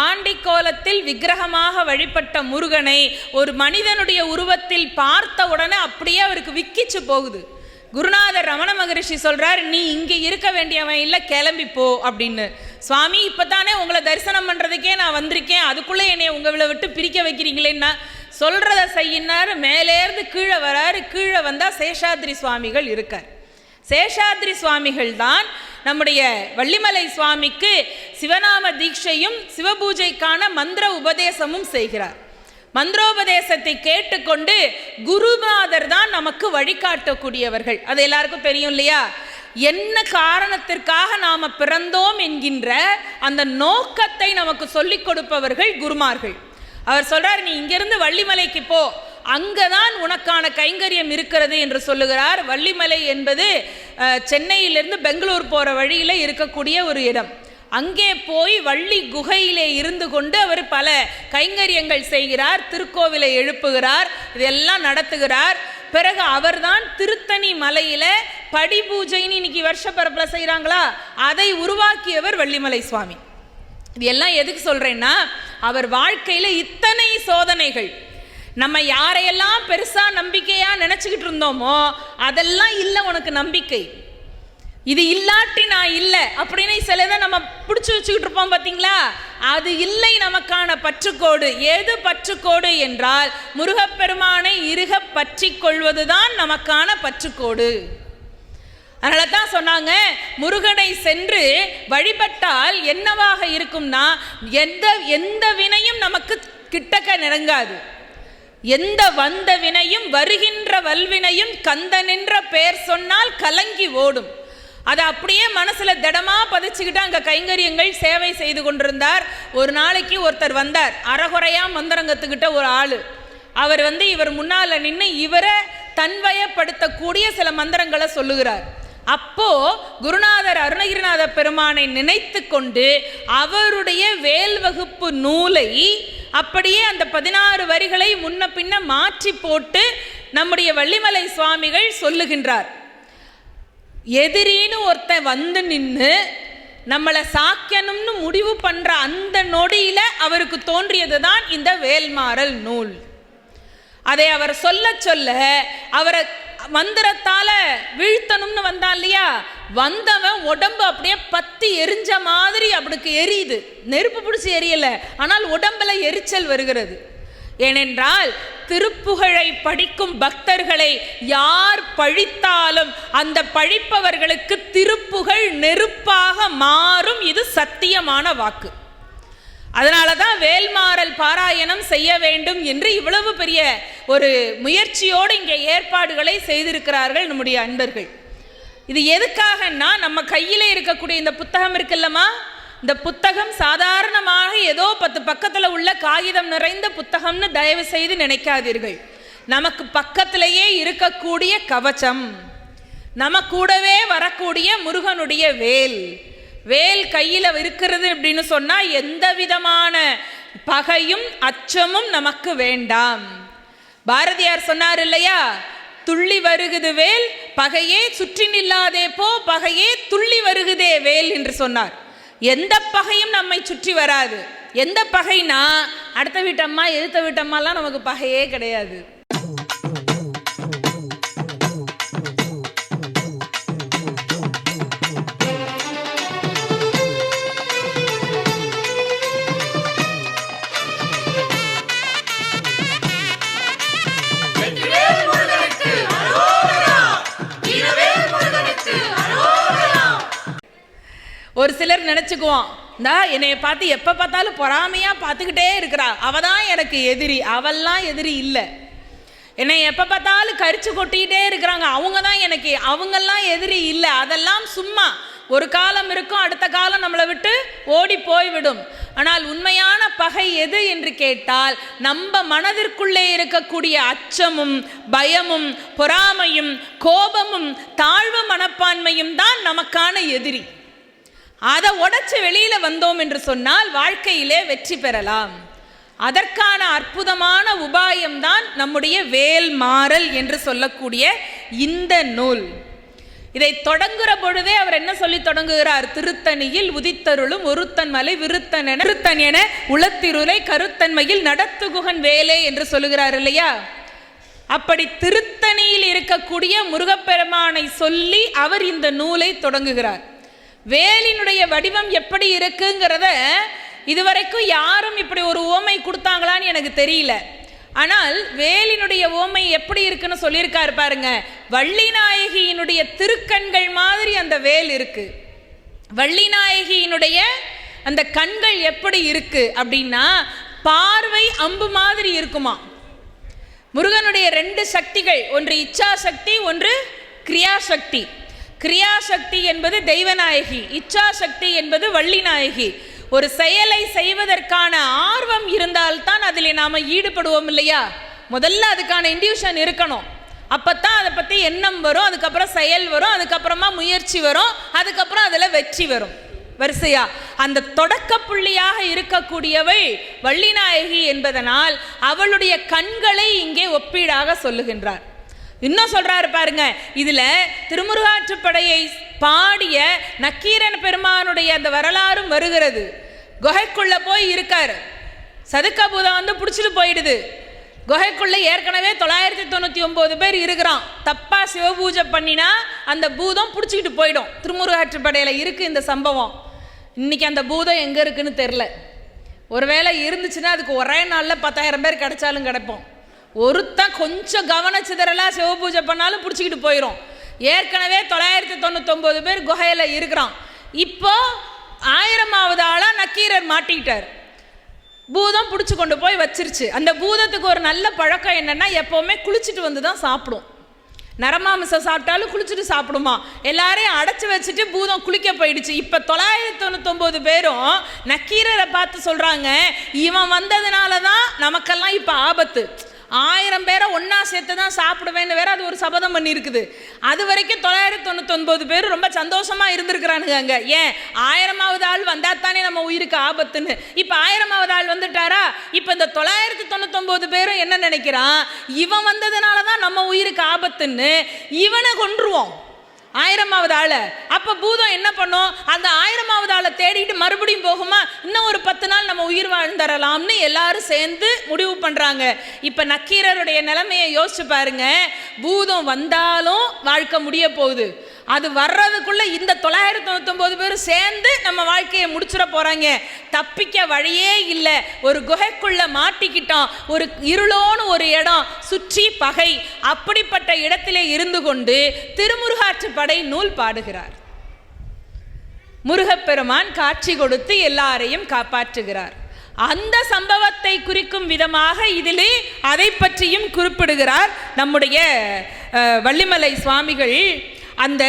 ஆண்டி கோலத்தில் விக்கிரகமாக வழிபட்ட முருகனை ஒரு மனிதனுடைய உருவத்தில் பார்த்த உடனே அப்படியே அவருக்கு விக்கிச்சு போகுது. குருநாதர் ரமண மகரிஷி சொல்றார், நீ இங்கே இருக்க வேண்டியவன் இல்லை, கிளம்பி போ அப்படின்னு. சுவாமி, இப்போதானே உங்களை தரிசனம் பண்ணுறதுக்கே நான் வந்திருக்கேன், அதுக்குள்ளே என்னை உங்களை விட்டு பிரிக்க வைக்கிறீங்களேன்னா சொல்கிறத செய்யினார். மேலேருந்து கீழே வராரு. கீழே வந்தால் சேஷாத்ரி சுவாமிகள் இருக்கார். சேஷாத்ரி சுவாமிகள் தான் நம்முடைய வள்ளிமலை சுவாமிக்கு சிவநாம தீட்சையும் சிவபூஜைக்கான மந்திர உபதேசமும் செய்கிறார். மந்திரோபதேசத்தை கேட்டுக்கொண்டு குருநாதர் தான் நமக்கு வழிகாட்டக்கூடியவர்கள். அது எல்லாருக்கும் தெரியும் இல்லையா? என்ன காரணத்திற்காக நாம பிறந்தோம் என்கின்ற அந்த நோக்கத்தை நமக்கு சொல்லிக் கொடுப்பவர்கள் குருமார்கள். அவர் சொல்றார், நீ இங்கிருந்து வள்ளிமலைக்கு போ, அங்கதான் உனக்கான கைங்கரியம் இருக்கிறது என்று சொல்லுகிறார். வள்ளிமலை என்பது சென்னையிலிருந்து பெங்களூர் போற வழியில இருக்கக்கூடிய ஒரு இடம். அங்கே போய் வள்ளி குகையிலே இருந்து கொண்டு அவர் பல கைங்கரியங்கள் செய்கிறார். திருக்கோவிலை எழுப்புகிறார், இதெல்லாம் நடத்துகிறார். பிறகு அவர்தான் திருத்தணி மலையில படி பூஜைன்னு இன்னைக்கு வருஷ பரப்புல செய்கிறாங்களா, அதை உருவாக்கியவர் வள்ளிமலை சுவாமி. இது எல்லாம் எதுக்கு சொல்றேன்னா, அவர் வாழ்க்கையில இத்தனை சோதனைகள். நம்ம யாரையெல்லாம் பெருசா நம்பிக்கையா நினைச்சுக்கிட்டு இருந்தோமோ அதெல்லாம் இல்லை உனக்கு நம்பிக்கை, இது இல்லாட்டி நான் இல்லை அப்படின்னு சிலதை நம்ம பிடிச்சி வச்சுக்கிட்டு இருப்போம் பார்த்தீங்களா? அது இல்லை நமக்கான பற்றுக்கோடு. எது பற்றுக்கோடு என்றால் முருகப்பெருமானை இறுக பற்றி கொள்வதுதான் நமக்கான பற்றுக்கோடு. அதனால தான் சொன்னாங்க, முருகனை சென்று வழிபட்டால் என்னவாக இருக்கும்னா, எந்த வினையும் நமக்கு கிட்டக்க நெருங்காது. எந்த வந்த வினையும் வருகின்ற வல்வினையும் கந்தனின்ற பெயர் சொன்னால் கலங்கி ஓடும். அதை அப்படியே மனசுல திடமா பதிச்சுக்கிட்டு அங்க கைங்கரியங்கள் சேவை செய்து கொண்டிருந்தார். ஒரு நாளைக்கு ஒருத்தர் வந்தார், அறகுறையா மந்திரங்கத்துக்கிட்ட ஒரு ஆளு. அவர் இவர் முன்னால நின்று இவரை தன்வயப்படுத்தக்கூடிய சில மந்திரங்களை சொல்லுகிறார். அப்போ குருநாதர் அருணகிரிநாத பெருமானை நினைத்து கொண்டு அவருடைய வேல் வகுப்பு நூலை அப்படியே அந்த 16 வரிகளை முன்ன பின்ன மாற்றி போட்டு நம்முடைய வள்ளிமலை சுவாமிகள் சொல்லுகின்றார். எதிரின்னு ஒருத்தன் வந்து நின்று நம்மளை சாக்கணும்னு முடிவு பண்ற அந்த நொடியில அவருக்கு தோன்றியது தான் இந்த வேல்மாறல் நூல். அதை அவர் சொல்ல சொல்ல அவரை மந்திரத்தால வீழ்த்தணும்னு வந்தான் இல்லையா, வந்தவன் உடம்பு அப்படியே பத்தி எரிஞ்ச மாதிரி அவனுக்கு எரியுது. நெருப்பு பிடிச்சி எரியல, ஆனால் உடம்புல எரிச்சல் வருகிறது. ஏனென்றால் திருப்புகழை படிக்கும் பக்தர்களை யார் பழித்தாலும் அந்த பழிப்பவர்களுக்கு திருப்புகழ் நெருப்பாக மாறும். இது சத்தியமான வாக்கு. அதனால தான் வேல்மாறல் பாராயணம் செய்ய வேண்டும் என்று இவ்வளவு பெரிய ஒரு முயற்சியோடு இங்கே ஏற்பாடுகளை செய்திருக்கிறார்கள் நம்முடைய அன்பர்கள். இது எதுக்காகன்னா, நம்ம கையில் இருக்கக்கூடிய இந்த புத்தகம் இருக்குல்லம்மா, இந்த புத்தகம் சாதாரணமாக ஏதோ 10 பக்கத்தில் உள்ள காகிதம் நிறைந்த புத்தகம்னு தயவு செய்து நினைக்காதீர்கள். நமக்கு பக்கத்திலேயே இருக்கக்கூடிய கவச்சம், நம்ம கூடவே வரக்கூடிய முருகனுடைய வேல். வேல் கையில் இருக்கிறது அப்படின்னு சொன்னா எந்த விதமான பகையும் அச்சமும் நமக்கு வேண்டாம். பாரதியார் சொன்னார் இல்லையா, துள்ளி வருகுது வேல் பகையே சுற்றி நில்லாதே போ, பகையே துள்ளி வருகுதே வேல் என்று சொன்னார். எந்த பகையும் நம்மை சுற்றி வராது. எந்த பகைனா, அடுத்த வீட்டம்மா எழுத்த வீட்டம்மாலாம் நமக்கு பகையே கிடையாது. ஒரு சிலர் நினச்சிக்குவோம், இந்தா என்னைய பார்த்து எப்போ பார்த்தாலும் பொறாமையாக பார்த்துக்கிட்டே இருக்கிறா, அவள் தான் எனக்கு எதிரி. அவெல்லாம் எதிரி இல்லை. என்னை எப்போ பார்த்தாலும் கரிச்சு கொட்டிக்கிட்டே இருக்கிறாங்க, அவங்க தான் எனக்கு, அவங்கெல்லாம் எதிரி இல்லை. அதெல்லாம் சும்மா ஒரு காலம் இருக்கும், அடுத்த காலம் நம்மளை விட்டு ஓடி போய்விடும். ஆனால் உண்மையான பகை எது என்று கேட்டால், நம்ம மனதிற்குள்ளே இருக்கக்கூடிய அச்சமும் பயமும் பொறாமையும் கோபமும் தாழ்வு மனப்பான்மையும் தான் நமக்கான எதிரி. அதை உடைச்சு வெளியில வந்தோம் என்று சொன்னால் வாழ்க்கையிலே வெற்றி பெறலாம். அதற்கான அற்புதமான உபாயம்தான் நம்முடைய வேல்மாறல் என்று சொல்லக்கூடிய இந்த நூல். இதை தொடங்குற பொழுதே அவர் என்ன சொல்லி தொடங்குகிறார்? திருத்தணியில் உதித்தருளும் ஒருத்தன் மலை விருத்தன் என உளத்திருளை கருத்தன்மையில் நடத்துகுகன் வேலே என்று சொல்லுகிறார் இல்லையா? அப்படி திருத்தணியில் இருக்கக்கூடிய முருகப்பெருமானை சொல்லி அவர் இந்த நூலை தொடங்குகிறார். வேலினுடைய வடிவம் எப்படி இருக்குங்கிறத இதுவரைக்கும் யாரும் இப்படி ஒரு ஓமை கொடுத்தாங்களான்னு எனக்கு தெரியல. ஆனால் வேலினுடைய ஓமை எப்படி இருக்குன்னு சொல்லியிருக்காரு பாருங்க. வள்ளிநாயகியினுடைய திருக்கண்கள் மாதிரி அந்த வேல் இருக்கு. வள்ளிநாயகியினுடைய அந்த கண்கள் எப்படி இருக்கு அப்படின்னா பார்வை அம்பு மாதிரி இருக்குமா. முருகனுடைய 2 சக்திகள், ஒன்று இச்சா சக்தி, ஒன்று கிரியாசக்தி. கிரியாசக்தி என்பது தெய்வநாயகி, இச்சா சக்தி என்பது வள்ளிநாயகி. ஒரு செயலை செய்வதற்கான ஆர்வம் இருந்தால்தான் அதில் நாம் ஈடுபடுவோம் இல்லையா? முதல்ல அதுக்கான இன்டியூஷன் இருக்கணும். அப்பத்தான் அதை பற்றி எண்ணம் வரும், அதுக்கப்புறம் செயல் வரும், அதுக்கப்புறமா முயற்சி வரும், அதுக்கப்புறம் அதில் வெற்றி வரும். வரிசையா அந்த தொடக்க புள்ளியாக இருக்கக்கூடியவள் வள்ளிநாயகி என்பதனால் அவளுடைய கண்களை இங்கே ஒப்பீடாக சொல்லுகின்றார். இன்னும் சொல்றாரு பாருங்க, இதுல திருமுருகாற்றுப்படையை பாடிய நக்கீரன் பெருமானுடைய அந்த வரலாறும் வருகிறது. குகைக்குள்ள போய் இருக்காரு, சதுக்க பூதம் வந்து பிடிச்சிட்டு போயிடுது. குகைக்குள்ள ஏற்கனவே 999 பேர் இருக்கிறான். தப்பா சிவபூஜை பண்ணினா அந்த பூதம் பிடிச்சிக்கிட்டு போயிடும். திருமுருகாற்றுப்படையில இருக்கு இந்த சம்பவம். இன்னைக்கு அந்த பூதம் எங்க இருக்குன்னு தெரில. ஒருவேளை இருந்துச்சுன்னா அதுக்கு ஒரே நாளில் 10,000 பேர் கிடைச்சாலும் கிடைப்போம். ஒருத்தன் கொஞ்சம் கவனச்சிதறலா சிவபூஜை பண்ணாலும் பிடிச்சிக்கிட்டு போயிடும். ஏற்கனவே 999 பேர் குகையில இருக்கிறான். இப்போ 1000வது ஆளா நக்கீரர் மாட்டிக்கிட்டார். பூதம் பிடிச்சி கொண்டு போய் வச்சிருச்சு. அந்த பூதத்துக்கு ஒரு நல்ல பழக்கம் என்னன்னா, எப்பவுமே குளிச்சுட்டு வந்து தான் சாப்பிடும். நரமாமிசம் சாப்பிட்டாலும் குளிச்சுட்டு சாப்பிடுமா. எல்லாரையும் அடைச்சி வச்சுட்டு பூதம் குளிக்க போயிடுச்சு. இப்போ 999 பேரும் நக்கீரரை பார்த்து சொல்றாங்க, இவன் வந்ததுனால தான் நமக்கெல்லாம் இப்போ ஆபத்து. 1000 பேரை ஒன்னா சேர்த்து தான் சாப்பிடுவேன்னு வேற அது ஒரு சபதம் பண்ணி இருக்குது. அது வரைக்கும் 999 பேர் ரொம்ப சந்தோஷமா இருந்திருக்கிறானுங்க அங்க. ஏன் 1000வது ஆள் வந்தா தானே நம்ம உயிருக்கு ஆபத்துன்னு. இப்ப 1000வது ஆள் வந்துட்டாரா? இப்ப இந்த 999 பேரும் என்ன நினைக்கிறான், இவன் வந்ததுனால தான் நம்ம உயிருக்கு ஆபத்துன்னு இவனை கொன்றுவோம் 1000வது ஆளை. அப்ப பூதம் என்ன பண்ணும், அந்த 1000வது ஆளை தேடிட்டு மறுபடியும் போகுமா, இன்னும் ஒரு 10 நாள் நம்ம உயிர் வாழ்ந்தரலாம்னு எல்லாரும் சேர்ந்து முடிவு பண்றாங்க. இப்ப நக்கீரருடைய நிலைமையை யோசிச்சு பாருங்க. பூதம் வந்தாலும் வாழ்க்கை முடிய போகுது. அது வர்றதுக்குள்ள இந்த 999 பேரும் சேர்ந்து நம்ம வாழ்க்கையை முடிச்சிட போறாங்க. தப்பிக்க வழியே இல்லை. ஒரு குகைக்குள்ள மாட்டிக்கிட்டோம். ஒரு இருளோன்னு ஒரு இடம், சுற்றி பகை. அப்படிப்பட்ட இடத்திலே இருந்து கொண்டு திருமுருகாற்றுப்படை நூல் பாடுகிறார். முருகப்பெருமான் காட்சி கொடுத்து எல்லாரையும் காப்பாற்றுகிறார். அந்த சம்பவத்தை குறிக்கும் விதமாக இதிலே அதை பற்றியும் குறிப்பிடுகிறார் நம்முடைய வள்ளிமலை சுவாமிகள். அந்த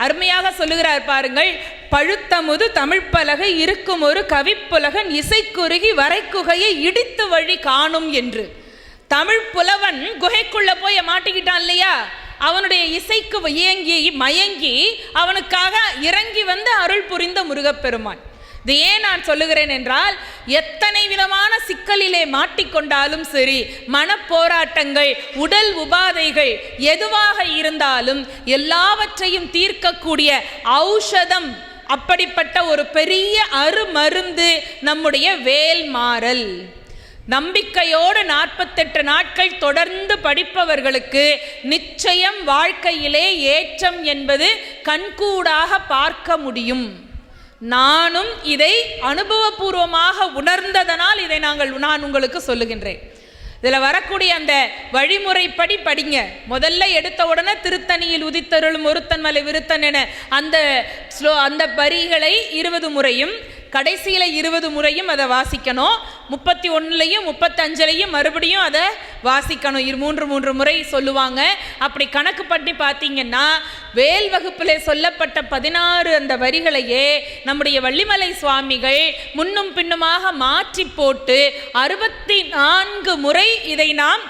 அருமையாக சொல்லுகிறார் பாருங்கள். பழுத்தமுது தமிழ்ப்பலகை இருக்கும் ஒரு கவிப்புலகன் இசைக்குறுகி வரைக்குகையை இடித்து வழி காணும் என்று. தமிழ் புலவன் குகைக்குள்ள போய் மாட்டிக்கிட்டான் இல்லையா? அவனுடைய இசைக்கு இயங்கி மயங்கி அவனுக்காக இறங்கி வந்து அருள் புரிந்த முருகப்பெருமான். இது ஏன் நான் சொல்லுகிறேன் என்றால், எத்தனை விதமான சிக்கலிலே மாட்டிக்கொண்டாலும் சரி, மனப்போராட்டங்கள், உடல் உபாதைகள் எதுவாக இருந்தாலும் எல்லாவற்றையும் தீர்க்கக்கூடிய ஔஷதம், அப்படிப்பட்ட ஒரு பெரிய அருமருந்து நம்முடைய வேல்மாறல். நம்பிக்கையோடு 48 நாட்கள் தொடர்ந்து படிப்பவர்களுக்கு நிச்சயம் வாழ்க்கையிலே ஏற்றம் என்பது கண்கூடாக பார்க்க முடியும். நானும் இதை அனுபவபூர்வமாக உணர்ந்ததனால் இதை நான் உங்களுக்கு சொல்லுகின்றேன். இதில் வரக்கூடிய அந்த வழிமுறைப்படி படிங்க. முதல்ல எடுத்த உடனே திருத்தணியில் உதித்தருளும் ஒருத்தன் மலை விருத்தன் என அந்த வரிகளை 20 முறையும் கடைசியில் 20 முறையும் அதை வாசிக்கணும். 31லையும் 35லையும் மறுபடியும் அதை வாசிக்கணும். 3 முறை சொல்லுவாங்க. அப்படி கணக்கு பண்ணி பார்த்தீங்கன்னா வேல் வகுப்பில் சொல்லப்பட்ட 16 அந்த வரிகளையே நம்முடைய வள்ளிமலை சுவாமிகள் முன்னும் பின்னுமாக மாற்றி போட்டு 64 முறை இதை நாம்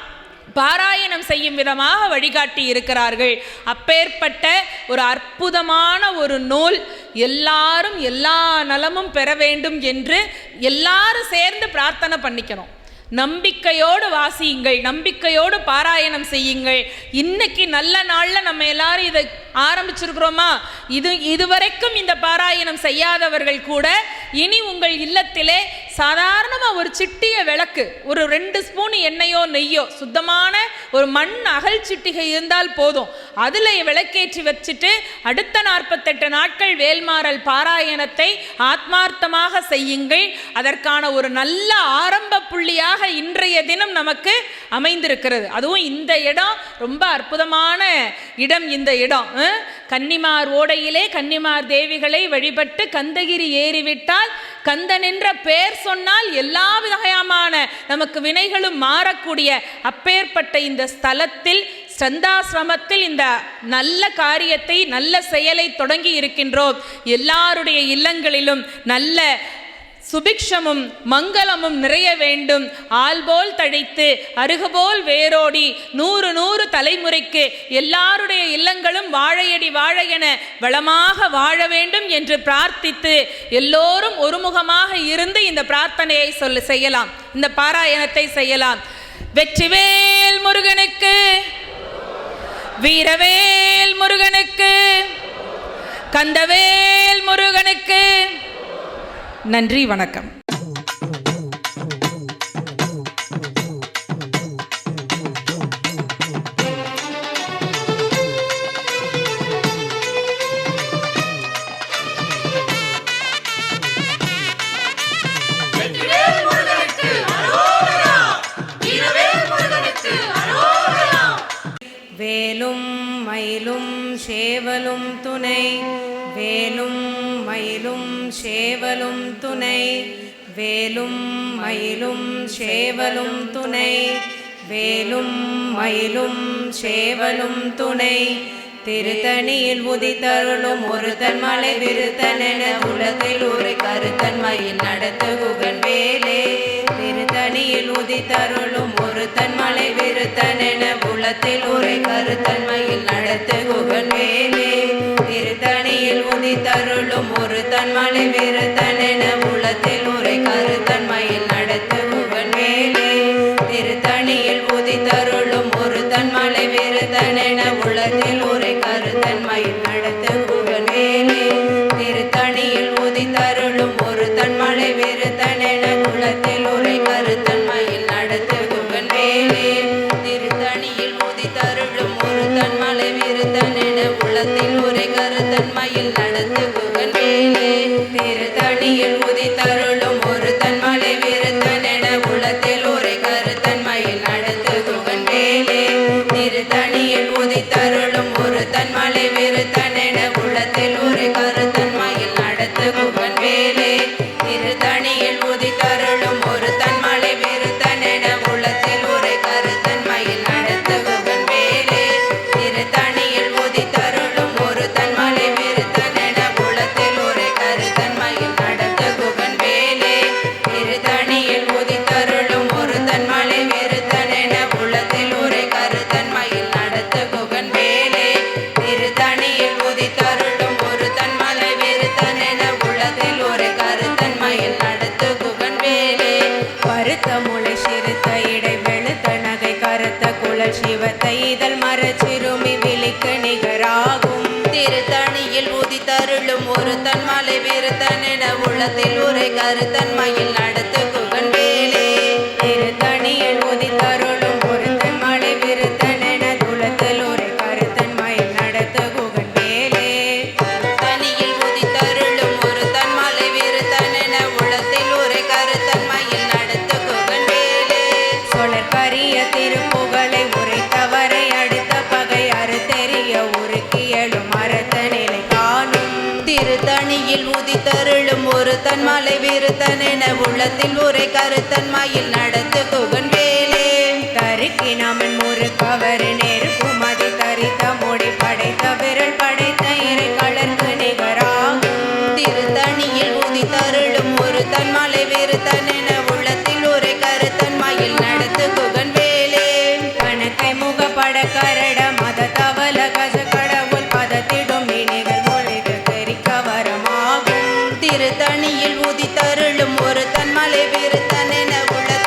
பாராயணம் செய்யும் விதமாக வழிகாட்டி இருக்கிறார்கள். அப்பேற்பட்ட ஒரு அற்புதமான ஒரு நூல். எல்லாரும் எல்லா நலமும் பெற வேண்டும் என்று எல்லாரும் சேர்ந்து பிரார்த்தனை பண்ணிக்கணும். நம்பிக்கையோடு வாசியுங்கள், நம்பிக்கையோடு பாராயணம் செய்யுங்கள். இன்னைக்கு நல்ல நாளில் நம்ம எல்லாரும் இதை ஆரம்பிச்சிருக்கிறோமா? இதுவரைக்கும் இந்த பாராயணம் செய்யாதவர்கள் கூட இனி உங்கள் இல்லத்திலே சாதாரணமாக ஒரு சிட்டிய விளக்கு, ஒரு 2 ஸ்பூன் எண்ணெயோ நெய்யோ, சுத்தமான ஒரு மண் அகல் சிட்டிகை இருந்தால் போதும். அதில் விளக்கேற்றி வச்சுட்டு அடுத்த 48 நாட்கள் வேல்மாறல் பாராயணத்தை ஆத்மார்த்தமாக செய்யுங்கள். அதற்கான ஒரு நல்ல ஆரம்ப புள்ளியாக இன்றைய தினம் நமக்கு அமைந்திருக்கிறது. அதுவும் இந்த இடம் ரொம்ப அற்புதமான இடம். இந்த இடம் கன்னிமார் ஓடையிலே கன்னிமார் தேவிகளை வழிபட்டு கந்தகிரி ஏறிவிட்டால் கந்தன் என்ற பெயர் சொன்னால் எல்லா விதமான நமக்கு வினைகளும் மாறக்கூடிய அப்பேற்பட்ட இந்த ஸ்தலத்தில் சந்தாசிரமத்தில் இந்த நல்ல காரியத்தை, நல்ல செயலை தொடங்கி இருக்கின்றோம். எல்லாருடைய இல்லங்களிலும் நல்ல சுபிக்ஷமும் மங்களமும் நிறைய வேண்டும். ஆள்போல் தழைத்து அருகுபோல் வேரோடி 100 தலைமுறைக்கு எல்லாருடைய இல்லங்களும் வாழையடி வாழையென வளமாக வாழ வேண்டும் என்று பிரார்த்தித்து எல்லோரும் ஒருமுகமாக இருந்து இந்த பிரார்த்தனையை செய்யலாம், இந்த பாராயணத்தை செய்யலாம். வெற்றிவேல் முருகனுக்கு, வீரவேல் முருகனுக்கு, கந்தவேல் முருகனுக்கு. நன்றி, வணக்கம். வேலும் மயிலும் சேவலும் துணை, வேலும் மயிலும் சேவலும் துணை, வேலும் மயிலும் சேவலும் துணை, வேலும் மயிலும் சேவலும் துணை. திருத்தணியில் உதித்தருளும் ஒருத்தன் மலை விருத்தனென உலகில் ஒரு கருத்தன் மயில் நடத்து குகன் வேலே. திருத்தணியில் உதித்தருளும் ஒருத்தன் மலை விருத்தனென உலத்தில் ஒரு கருத்தன் மயில் நடத்து குகன் வேலே. திருத்தணியில் உதித்தருளும் ஒருத்தன் மலை விருத்தனென உலத்தில் ஒரு கருத்தன் மயில் நடத்து குகன் வேலே. திருத்தணியில் உதித்தருளும் ஒருத்தன் மலை விருத்தனென உலத்தில் ஒரு கருத்தன் மயில் நடத்து குகன் வேலே. திருத்தணியில் உதித்தருளும் ஒருத்தன் மலை விருத்தனென உலத்தில் ஒரு கருத்தன் மயில் நடத்து குகன் வேலே. திருத்தணியில் உதித்தருளும் ஒருத்தன் மலை விருத்தனென உலத்தில் ஒரு கருத்தன் மயில் நடத்து குகன் வேலே. திருத்தணியில் உதித்தருளும் ஒருத்தன் மலை விருத்தனென உலத்தில் ஒரு கருத்தன் மயில் நடத்து குகன் வேலே. திருத்தணியில் உதித்தருளும் ஒருத்தன் மலை விருத்தனென உலத்தில் ஒரு கருத்தன் மயில் நடத்து குகன் வேலே. திருத்தணியில் உதித்தருளும் ஒருத்தன் மலை விருத்தனென உலத்தில் ஒரு கருத்தன் மயில் நடத்து குகன் வேலே. திருத்தணியில் உதித்தருளும் ஒருத்தன் மலை விருத்தனென உலத்தில் ஒரு கருத்தன் மயில் நடத்து குகன் வேலே. திருத்தணியில் உதித்தருளும் ஒருத்தன் மலை விருத்தனென உலத்தில் ஒரு கருத்தன் மயில் நடத்து குகன் வேலே. திருத்தணியில் உதித்தருளும் ஒருத்தன் மலை விருத்தனென உலத்தில் ஒரு கருத்தன் மயில் நடத்து குகன் வேலே. பருத்த முளை சிறுத்த இடை வெளுத்த நகை கருத்த குழல் சிவத்த இதழ் மரச்சிறுமி விழிக்கு நிகராகும். திருத்தணியில் உதித்தருளும் ஒருத்தன் மலை விருத்தனென உலத்தில் ஒரு கருத்தன் மயில் நடத்து குகன் வேலே. திருத்தணியில் உதித்தருளும் ஒருத்தன் மலை விருத்தனென துளத்தில் ஒரு கருத்தன் மயில் நடத்து குகன் வேலே. திருத்தணியில் உதித்தருளும் ஒருத்தன் மலை விருத்தனென உலத்தில் ஒரு கருத்தன் மயில் நடத்து குகன் வேலே. சொலற்கரிய திருப்புகழை உரைத்தவரை அடுத்த பகை அறுத்தெறிய உருக்கியலும் மரத்த நிலை காணும். திருத்தணியில் உதித்தருளும் ஒருத்தன் மலை விருத்தனென உலத்தில் ஒரு கருத்தன் மயில் நடத்து குகன் வேலே. தருக்கினமன் முறுக்கவர் நெருக்குமதி தரித்த முடி படைத்த விரல் படைத்த இறை கலர்க்கு நிகராகும். திருத்தணியில் உதித்தருளும் ஒருத்தன் மலை விருத்தனென உலத்தில் ஒரு கருத்தன் மயில் நடத்து குகன் வேலே. கணக்கை முகப்பட கரட மத தவல கஜ கடவுள் பதத்திடும் இணைகள் மொழிகள் தெரிக்க வரமாகும். திருத்தணியில் உதித்தருளும் ஒருத்தன் மலை விருத்தனென உலத்தில்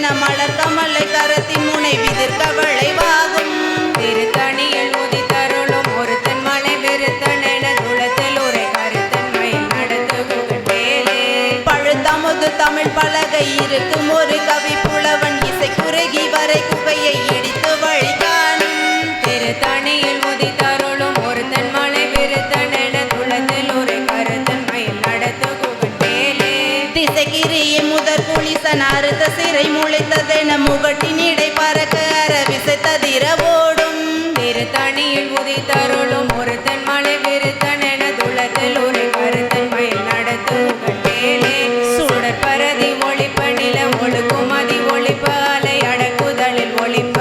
உழைத்ததென மலர் கமலை கரத்தின் முனை விதிர்க்க விளைவாகும். திருத்தணியில் உதித்தருளும் ஒருத்தன் மலை விருத்தனென துளத்தில் உரை கருத்தன் மயில் நடத்துகுகன் வேலே. பழுத்தமுது தமிழ் பலகை இருக்கும் ஒரு கவி புலவன் இசை குறுகி வரை குகையை இடித்து வழி காணும். திருத்தணியில் உதித்தருளும் ஒருத்தன் மலை விருத்தனென துளத்தில் உரை கருத்தன் மயில் நடத்துகுகன் வேலே. திசைகிரிய முதற் குளிசன் அறுத்த சிறை முளைத்ததென முகட்டின் இடை பறக்க அரவிசை ததிர ஓடும். திருத்தணியில் உதித்தருளும் ஒருத்தன் மலை விருத்தனென துளத்தில் உரை கருத்தன் மயில் நடத்துகுகன் வேலே. சுடற்பரதி ஒளிப்ப நில ஒழுக்கும் அதி ஒளிப்ப அலை அடக்குதலில் ஒளிப்ப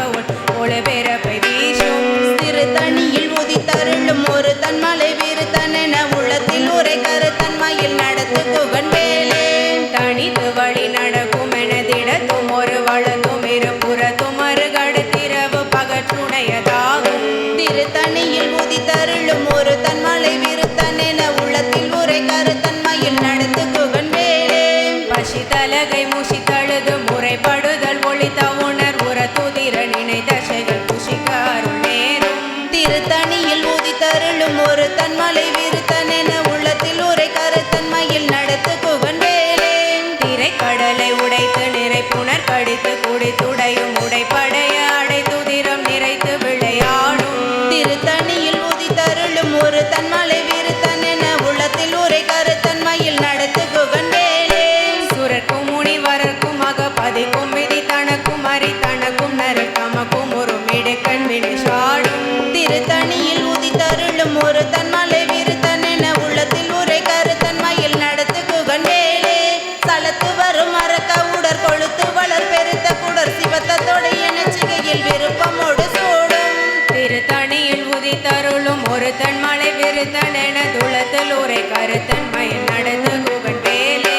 ஒளிபெறப்பை வீசும். திருத்தணியில் உதித்தருளும் ஒரு தன்மலை விருத்தனென உள்ளத்தில் உரை கருத்தன்மையில் நடத்து குகன் வேலே. தனித்து வழி நடக்கும் எனதிடத்தும் ஒரு வளத்தும் இருபுறத்தும் அருகடுத்திரவு பகற்றுடையதாகும். திருத்தணியில் உதித்தருளும் ஒரு தன்மலை விருத்தனென உள்ளத்தில் உரை கருத்தன்மையில் நடத்து குகன் வேலே. பசி தலகை முசி தழுது முறைப்படுதல் ஒளித்த உணர் உற துதிர நினை தசைகள் புசிக்க அருள் நேரும். திருத்தணியில் உதித்தருளும் ஒரு தன்மலை விருத்தனென உள்ளத்தில் உரை கருத்தன்மையில் நடத்து குகன் வேலே. திரைக்கடலை உடைத்து நிறை புனர் கடித்து குடித்துடையும் உடைப்படைய அடைத்துதிரம் நிறைத்து விளையாடும். திருத்தணியில் உதித்தருளும் ஒரு தன்மலை விருத்தனென உள்ளத்தில் உரை கருத்தன்மையில் நடத்து குகன் வேலே. சுரர்க்கும் முனிவரர்க்கும் அகப்பதிக்கும் விதி தனக்கும் அரி தனக்கும் நரு தமக்கும் ஒரு மிடுக்கண் வினை சாடும். திருத்தணியில் உதித்தருளும் ஒரு தன்மலை விருத்தனென உள்ளத்தில் உரை கருத்தன்மையில் நடத்து குகன் வேலே. சலத்து வரும் மரக்க உடற் கொழுத்து வளர் பெருத்த குடர் சிவத்தோடைய நெச்சிகையில் விருப்பமோடு சூடும். திருத்தணியில் உதித்தருளும் ஒருத்தன் மலை விருத்தனென துளத்தில் உரை கருத்தன் மயில் நடந்து குகன் வேலே.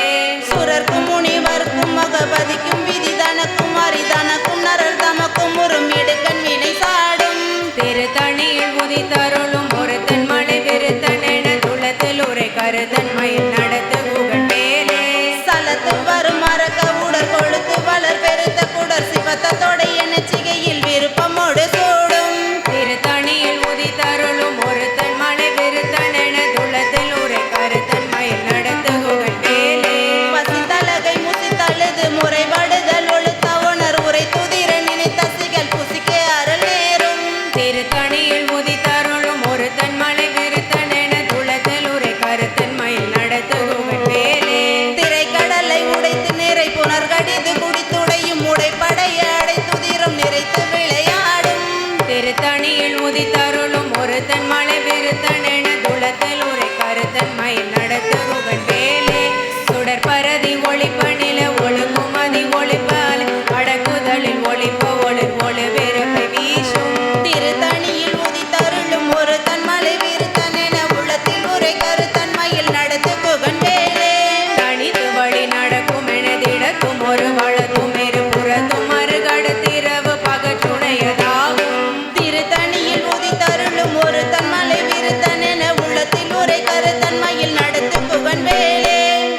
சுரர்க்கும் முனிவர்க்கும் மகபதிக்கும் விதி தனக்கும் அரிதனக்கும் நரர் தமக்கும் ஒரு மிடுக்கண் வினை சாடும். திருத்தணியில் உதித்தருளும் ஒருத்தன் மலை விருத்தனென துளத்தில் உரை கருத்தன் மயில் நடந்து குகன் வேலே. சலத்து வரும் மரக்க உடற் கொழுத்து வளர் பெருத்த குடர் சிவத்தோடைய நெச்சிகையில் விருப்பமோடு சூடும். திருத்தணியில் உதித்தருளும் ஒருத்தன் மலை விருத்தனென துளத்தில் உரை கருத்தன் மயில் நடந்து குகன் வேலே. பசித்தலகை முசித்தழுது முறைபடுதல் ஒழுத்த உணர் உரை துதிர நினைத்தசிகள் புசிக்க அருள் நேரும். திருத்தணியில் உதித்தருளும் ஒருத்தன் மலை விருத்தனென துளத்தில் உரை கருத்தன் மயில் நடந்து குகன் வேலே. திரைக்கடலை உடைத்து நிறை புனர் கடிது குடித்துடையும் உடைப்படைய அடைத்துதிரம் நிறைத்து விளையாடும். திருத்தணியில் உதித்தருளும் ஒருத்தன் மலை விருத்தனென துளத்தில் உரை கருத்தன் மயில் நடந்து குகன் வேலே. சுடற்பரதி ஒளிப்ப நில ஒழுக்கும் அதி ஒளிப்ப அலை அடக்குதலில் ஒளிப்ப ஒளிர் ஒளி வெறுப்பை வீசும். திருத்தணியில் உதித்தருளும் ஒரு தன்மலை விருத்தனென உள்ளத்தில் உரை கருத்தன்மையில் நடத்து குகன் வேலே. தனித்து வழி நடக்கும் எனதிடத்தும் ஒரு வளத்தும் இருபுறத்தும் அருகடுத்திரவு பகற்றுடையதாகும். திருத்தணியில் உதித்தருளும் ஒரு தன்மலை விருத்தனென உள்ளத்தில் உரை கருத்தன்மையில் நடத்து குகன் வேலே.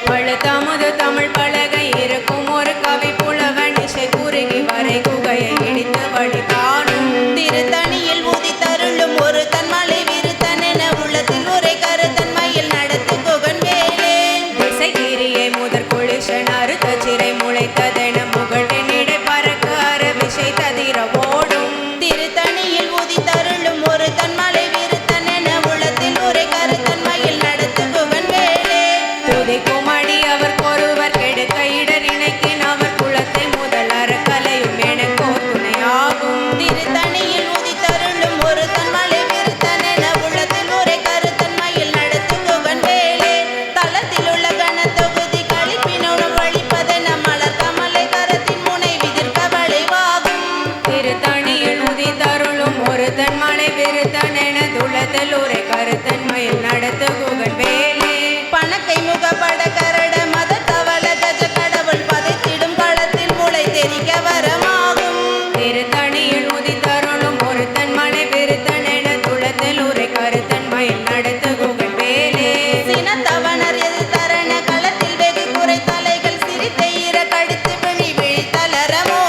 பழுத்தமுது தமிழ் பலகை இருக்கும் ஒரு கவி புலவன் இசை குறுகி வரை குகையை இடித்து வழி காணும். திருத்தணியில் உதித்தருளும் ஒரு தன்மலை விருத்தனென உள்ளத்தில் உரை கருத்தன்மையில் நடத்து குகன் வேலே. திசைகிரியை முதற் குளிசன் அறுத்த சிறை முளைத்ததென முகட்டின் இடை பறக்க அரவிசை ததிர ஓடும். திருத்தணியில் உதித்தருளும் ஒரு தன்மலை விருத்தனென உள்ளத்தில் உரை கருத்தன்மையில் நடத்து குகன் வேலே. துதிக்கும் அடி அவர் ஒருவர் கெடுக்க இடர் இணைக்கின் அவர் குலத்தை முதல் அறக்கலையும் எனக்கோ துணையாகும். திருத்தணியில் உதித்தருளும் ஒரு தன்மலை விருத்தனென உள்ளத்தில் உரை கருத்தன்மையில் நடத்து குகன் வேலே. தலத்தில் உள்ள கணத்தொகுதி கழிப்பினுடன் வழிப்பதென மலர் கமலை கரத்தின் முனை விதிர்க்க விளைவாகும். திருத்தணியில் உதித்தருளும் ஒருத்தன் மலை விருத்தனென துளத்தில் உரை கருத்தன் மயில் நடத்து குகன் வேலே. பணக்கை முகப்பட கரட மத தவள கஜ கடவுள் பதைத்திடும் களத்தில் முளை தெரிக்க வரமாகும். திருத்தணியில் உதித்தருளும் ஒருத்தன் மலை விருத்தனென துளத்தில் உரை கருத்தன் மயில் நடத்து குகன் வேலே. சினத்தவனர் எதிர்த்தரண களத்தில் வெகு குறை தலைகள் சிரித்த ஈர கடித்து விழி விழித்தலரமோ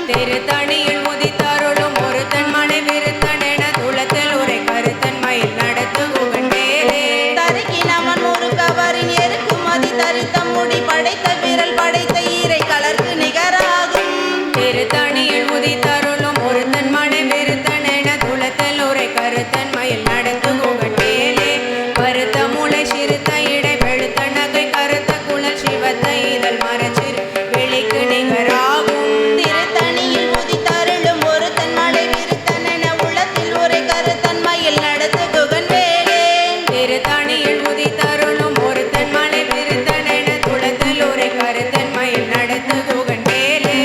திருத்தணியில் உதித்தருளும் ஒருத்தன் மலை விருத்தன் என துளத்தில் உரை கருத்தன் மயில் நடத்து குகண்டேலே தருக்கினவன் ஒரு கவரின் எருக்கு மதி தரித்த முடி படைத்த விரல் படைத்த ஈரை கலர்க்கு நிகராகும் திருத்தணியில் உதித்தருளும் ஒருத்தன் மலை விருத்தன் என துளத்தில் உரை கருத்தன் மயில் நடத்து குகண்டேலே கருத்த மூளை சிறுத்த இடை வெளுத்த நகை கருத்த குழல் சிவத்த இதழ் மரச்சிறு வெளிக்கு நிகராகும் திருத்தணியில் உதித்தருளும் ஒருத்தன் மலை விருத்தன் என உள்ளத்தில் உரை கருத்தன் மயில் நடத்து குகன் வேலே திருத்தணியில் உதித்தருளும் ஒருத்தன் மலை விருத்தன் என துளத்தில் உரை கருத்தன் மயில் நடத்து குகண்டேலே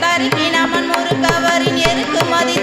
தருக்கினவன் ஒரு கவரின் எருக்கு மதி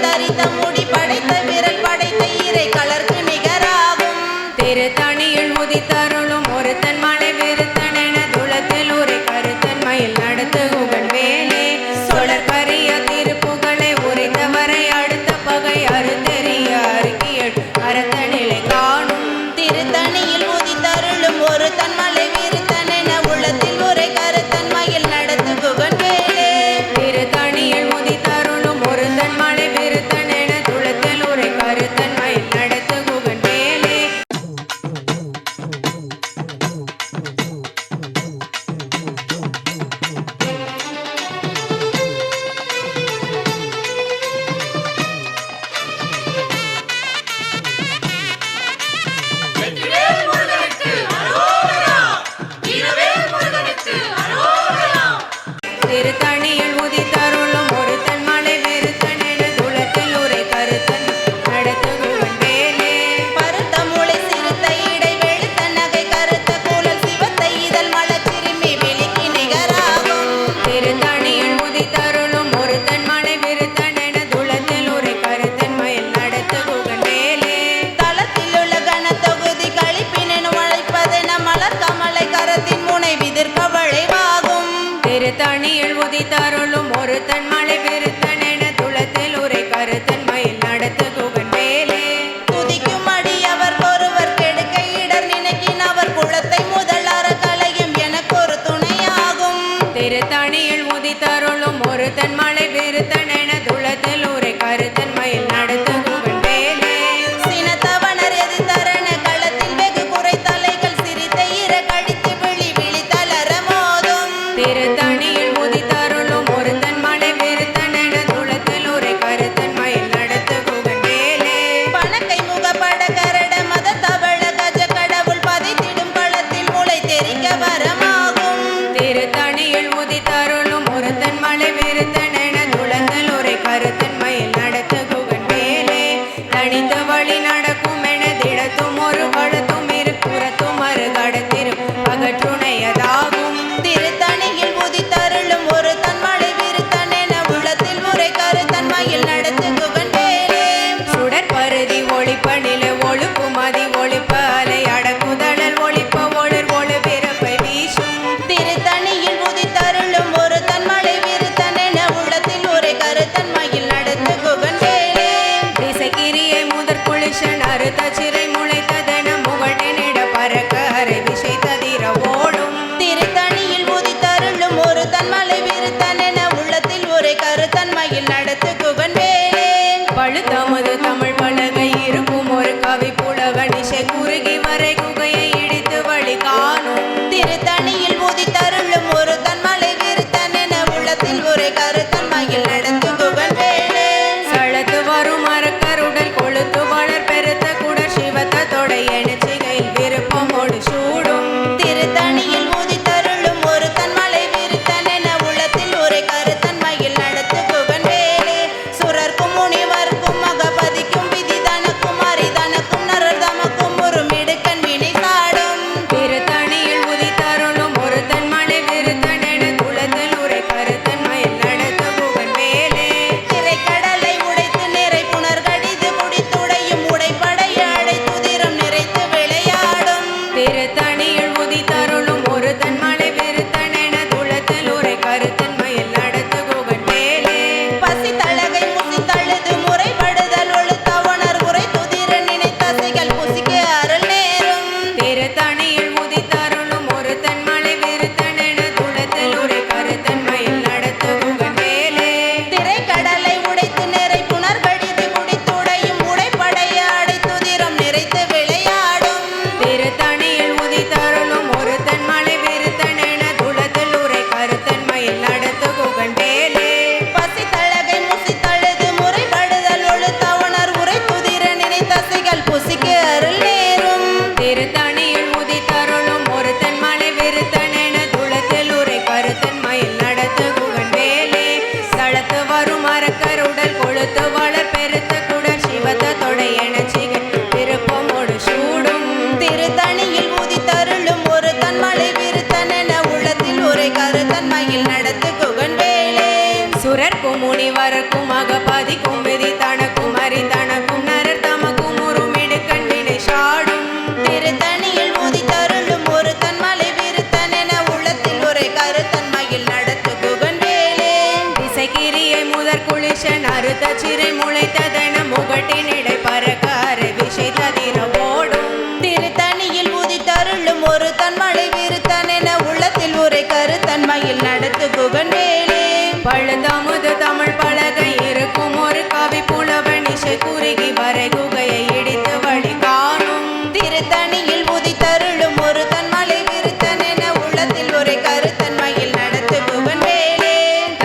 முனிவரக்கும் அகபாதிக்கும் விதி தனக்கும் அறிந்தனக்கும் நரர் தமக்கும் உருமிடு கண்ணினை சாடும் திருத்தணியில் உதித்தருளும் ஒரு தன்மலை விருத்தனென உள்ளத்தில் உரை கருத்தன்மையில் நடத்து குகன் வேலே திசைக்கிரியை முதற் குளிஷன் அறுத்த சிறை முளைத்ததென முகட்டினிடை பறக்கார விஷை ததிர ஓடும் திருத்தணியில் உதித்தருளும் ஒரு தன்மலை விருத்தனென உள்ளத்தில் உரை கருத்தன்மையில் நடத்து குகன் வேலே பழுதமுது தமிழ் பலகை இருக்கும் ஒரு கவி புலவன் இசை குறுகி வரை குகையை இடித்து வழி காணும் திருத்தணியில் உதித்தருளும் ஒரு தன்மலை விருத்தனென உள்ளத்தில் உரை கருத்தன்மையில் நடத்து குகன் வேலே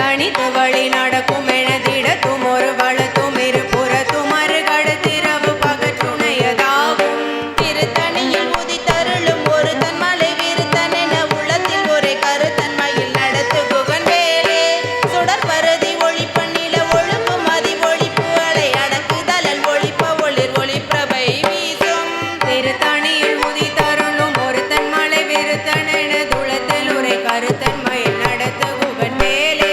தனித்து வழி நடக்கும் எனதிடத்தும் ஒரு வளத்தும் இருபுறத்தும் அருகடுத்திரவு பகற்றுணையதாகும் திருத்தணியில் உதித்தருளும் ஒரு தன்மலை விருத்தனென உள்ளத்தில் உரை கருத்தன்மையில் நடத்து குகன் வேலே சுடற்பருதி ஒளிப்பண்ணில ஒழுக்கும் அதி ஒளிப்பு அலை அடக்குதலல் ஒளிப்ப ஒளிர் ஒளிப்பிரபை வீசும் திருத்தணியில் உதித்தருளும் ஒருத்தன் மலை விருத்தனென துளத்தில் உரை கருத்தன்மையில் நடத்து குகன் வேலே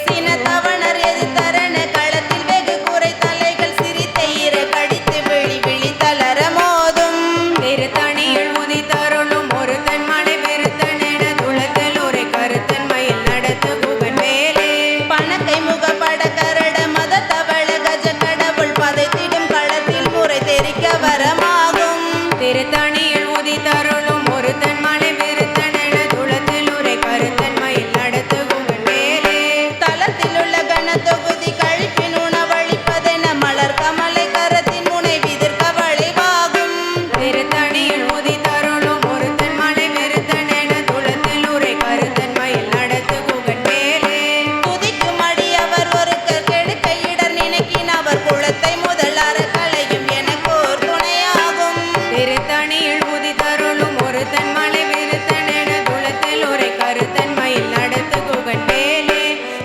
சினத்தவணர் எதிர்த்தரண களத்தில் வெகு குறை தலைகள் சிரித்த ஈர கடித்து விழி விழி தளர மோதும் திருத்தணியில் உதித்தருளும் ஒருத்தன் மலை விருத்தனென துளத்தில் உரை கருத்தன்மையில் நடத்து குகன் வேலே பணக்கை முகப்பட கரட மத தவள கஜ கடவுள் பதைத்திடும் களத்தில் முறை தெரிக்க வரமாகும் திருத்தணியில் உதித்தருளும் ஒருத்தன் மலை விருத்தனென துளத்தில் உரை கருத்தன்மையில் நடத்து குகன் வேலே தளத்தில் உள்ள கன தொகுதி கழிப்பின் உணவளிப்பதென மலர் கமலை கரத்தின் முனை விதிர்க்க வளைவாகும் திருத்தணியில் உதித்தருளும் ஒருத்தன் மலை விருத்தனென துளத்தில் உரை கருத்தன்மையில் நடத்து குகன் வேலே துதிக்கும் அடியவர் ஒருக்கர் கெடுக்க இடர் நினைக்கின் அவர் குளத்தை முதல் அறக்களையும் எனக்கோர் துணையாகும் திருத்தணியில் உதித்தருளும் ஒருத்தன் மலை விருத்தனென துளத்தில் உரை கருத்தன்மையில் நடத்து குகன் வேலே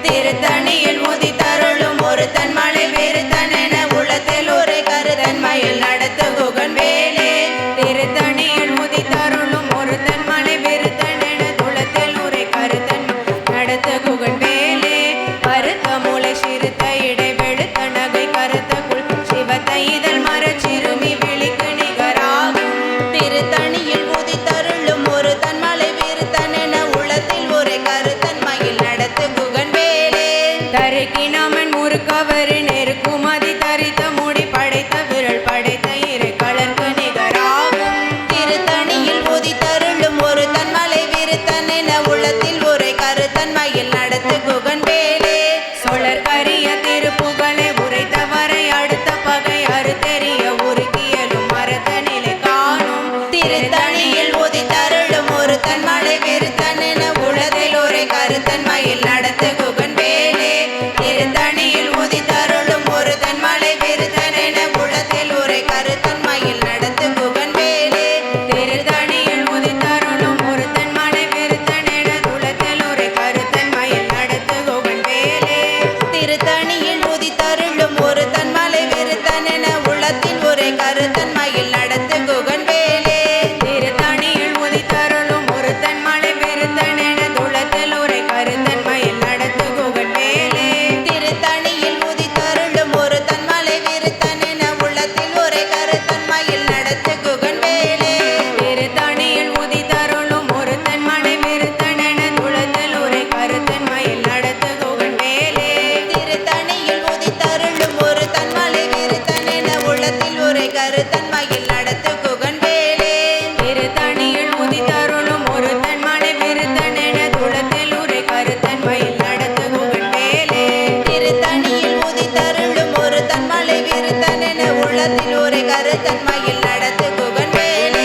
திருத்தணியில் உதித்தருளும் ஒரு தன்மலை விருத்தனென உள்ளத்தில் உரை கருத்தன்மையில் நடத்து குகன் வேலே திருத்தணியில் உதித்தருளும் ஒருத்தன் மலை விருத்தனென துளத்தில் உரை கருத்தன் நடத்து குகன் வேலே பருத்த மூளை சிறுத்த இடை வெளுத்த நகை கருத்த குள் சிவத்த இதழ் மரச்சிறுமி விழிக்கு நிகராகும் திருத்தணியில் உதித்தருளும் ஒரு தன்மலை விருத்தனென உள்ளத்தில் உரை கருத்தன்மையில் நடத்து குகன் வேலே தருக்கினமன் முறுக்கவரு நெருக்கும் அதி தரித்த முடி படைத்த விரல் படைத்த இரு கலர்க்கு நிகராகும் திருத்தணியில் உதித்தருளும் ஒரு தன்மலை விருத்தனென உள்ளத்தில் உரை கருத்தன்மையில் நடத்து குகன் வேலே சொலர் கரிய திருப்புகளை உரைத்தவரை அடுத்த பகை அறுத்தெறிய உருக்கியலும் மரத்த நிலை காணும் திருத்தணியில் உதித்தருளும் ஒரு தன்மலை விருத்தனென உள்ளத்தில் உரை கருத்தன்மையில் நடத்து குகன் வேலே திருத்தணியில் உதித்தருளும் ஒரு தன்மலை விருத்தனென உள்ளத்தில் உரை கருத்தன்மையில் நடத்து குகன் வேலே திருத்தணியில் உதித்தருளும் ஒருத்தன் மலை விருத்தனென துளத்தில் உரை கருத்தன்மையில் நடத்து குகன் வேலே திருத்தணியில் உதித்தருளும் ஒரு தன்மலை விருத்தனென உள்ளத்தில் உரை கருத்தன்மையில் நடத்து குகன் வேலே திருத்தணியில் உதித்தருளும் ஒருத்தன் மலை விருத்தனென துளத்தில் உரை கருத்தன்மையில் நடத்து குகன் வேலே திருத்தணியில் உதித்தருளும் ஒரு தன்மலை விருத்தனென உள்ளத்தில் உரை கருத்தன்மையில் நடத்து குகன் வேலே திருத்தணியில் உதித்தருளும் ஒருத்தன் மலை விருத்தனென துளத்தில் உரை கருத்தன்மையில் நடத்து குகன் வேலே திருத்தணியில் உதித்தருளும் ஒரு தன்மலை விருத்தனென உள்ளத்தில் உரை கருத்தன்மையில் நடத்து குகன் வேலே திருத்தணியில் உதித்தருளும் ஒருத்தன் மலை விருத்தனென துளத்தில் உரை கருத்தன்மையில் நடத்து குகன் வேலே திருத்தணியில் உதித்தருளும் ஒரு தன்மலை விருத்தனென உள்ளத்தில் உரை கருத்தன்மையில் நடத்து குகன் வேலே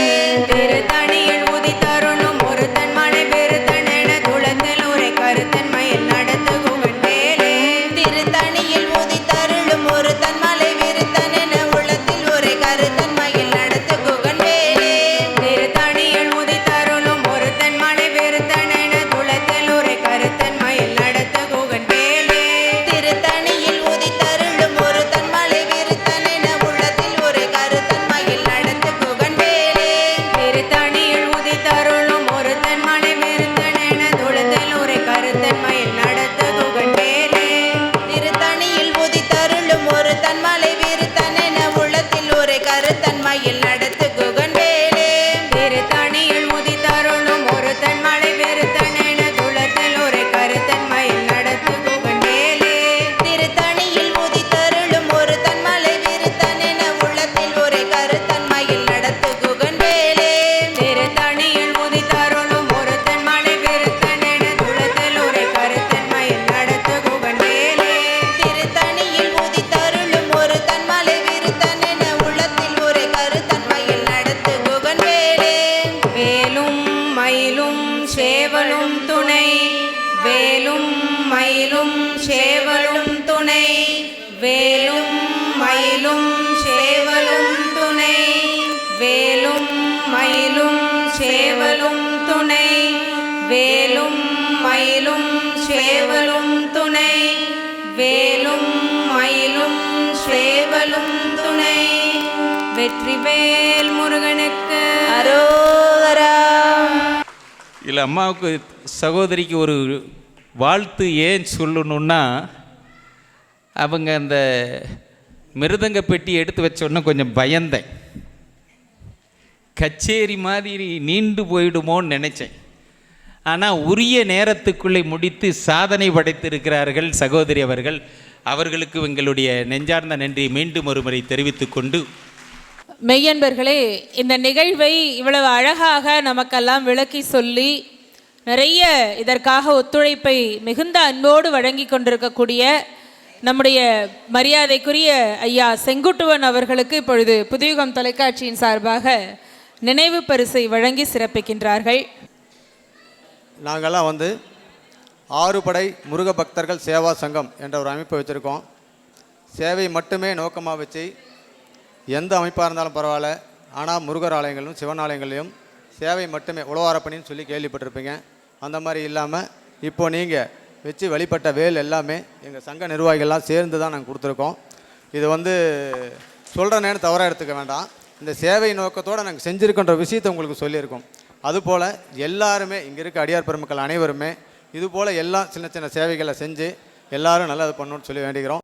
திருத்தணியில் உதித்தருளும் ஒருத்தன் மலை விருத்தனென துளத்தில் உரை கருத்தன்மையில் நடத்து குகன் வேலே திருத்தணியில் உதித்தருளும் ஒரு தன்மலை விருத்தனென உள்ளத்தில் உரை கருத்தன்மையில் நடத்து குகன் வேலே திருத்தணியில் உதித்தருளும் ஒருத்தன் மலை விருத்தனென துளத்தில் உரை கருத்தன்மையில் நடத்து குகன் வேலே திருத்தணியில் உதித்தருளும் ஒரு தன்மலை விருத்தனென உள்ளத்தில் உரை கருத்தன்மையில் வேலும் மயிலும் சேவலும் துணை, வேலும் மயிலும் சேவலும் துணை, வேலும் மயிலும் சேவலும் துணை, வேலும் மயிலும் சேவலும் துணை. வெற்றிவேல் முருகனுக்கு அரோகரா. இல்லை, அம்மாவுக்கு சகோதரிக்கு ஒரு வாழ்த்து ஏன் சொல்லணுன்னா, அவங்க அந்த மிருதங்க பெட்டி எடுத்து வச்சோன்னா கொஞ்சம் பயந்தேன். கச்சேரி மாதிரி நீண்டு போயிடுமோன்னு நினச்சேன். ஆனால் உரிய நேரத்துக்குள்ளே முடித்து சாதனை படைத்திருக்கிறார்கள் சகோதரி அவர்கள். அவர்களுக்கு எங்களுடைய நெஞ்சார்ந்த நன்றி மீண்டும் ஒருமுறை தெரிவித்துக்கொண்டு, மெய்யன்பர்களே, இந்த நிகழ்வை இவ்வளவு அழகாக நமக்கெல்லாம் விளக்கி சொல்லி நிறைய இதற்காக ஒத்துழைப்பை மிகுந்த அன்போடு வழங்கி கொண்டிருக்கக்கூடிய நம்முடைய மரியாதைக்குரிய ஐயா செங்குட்டுவன் அவர்களுக்கு இப்பொழுது புதுயுகம் தொலைக்காட்சியின் சார்பாக நினைவு பரிசை வழங்கி சிறப்பிக்கின்றார்கள். நாங்கள்லாம் ஆறுபடை முருக பக்தர்கள் சேவா சங்கம் என்ற ஒரு அமைப்பை வச்சுருக்கோம். சேவை மட்டுமே நோக்கமாக வச்சு எந்த அமைப்பாக இருந்தாலும் பரவாயில்ல, ஆனால் முருகர் ஆலயங்களும் சிவன் ஆலயங்களையும் சேவை மட்டுமே உழவாரப்பணின்னு சொல்லி கேள்விப்பட்டிருப்பீங்க. அந்த மாதிரி இல்லாமல் இப்போது நீங்கள் வச்சு வழிபட்ட வேல் எல்லாமே எங்கள் சங்க நிர்வாகிகள்லாம் சேர்ந்து தான் நாங்கள் கொடுத்துருக்கோம். இது சொல்கிற நேரம் தவறாக எடுத்துக்க வேண்டாம். இந்த சேவை நோக்கத்தோடு நாங்கள் செஞ்சுருக்கின்ற விஷயத்தை உங்களுக்கு சொல்லியிருக்கோம். அதுபோல் எல்லாருமே இங்கே இருக்க அடியார் பெருமக்கள் அனைவருமே இதுபோல் எல்லாம் சின்ன சின்ன சேவைகளை செஞ்சு எல்லோரும் நல்லது பண்ணணும்னு சொல்லி வேண்டிக்கிறோம்.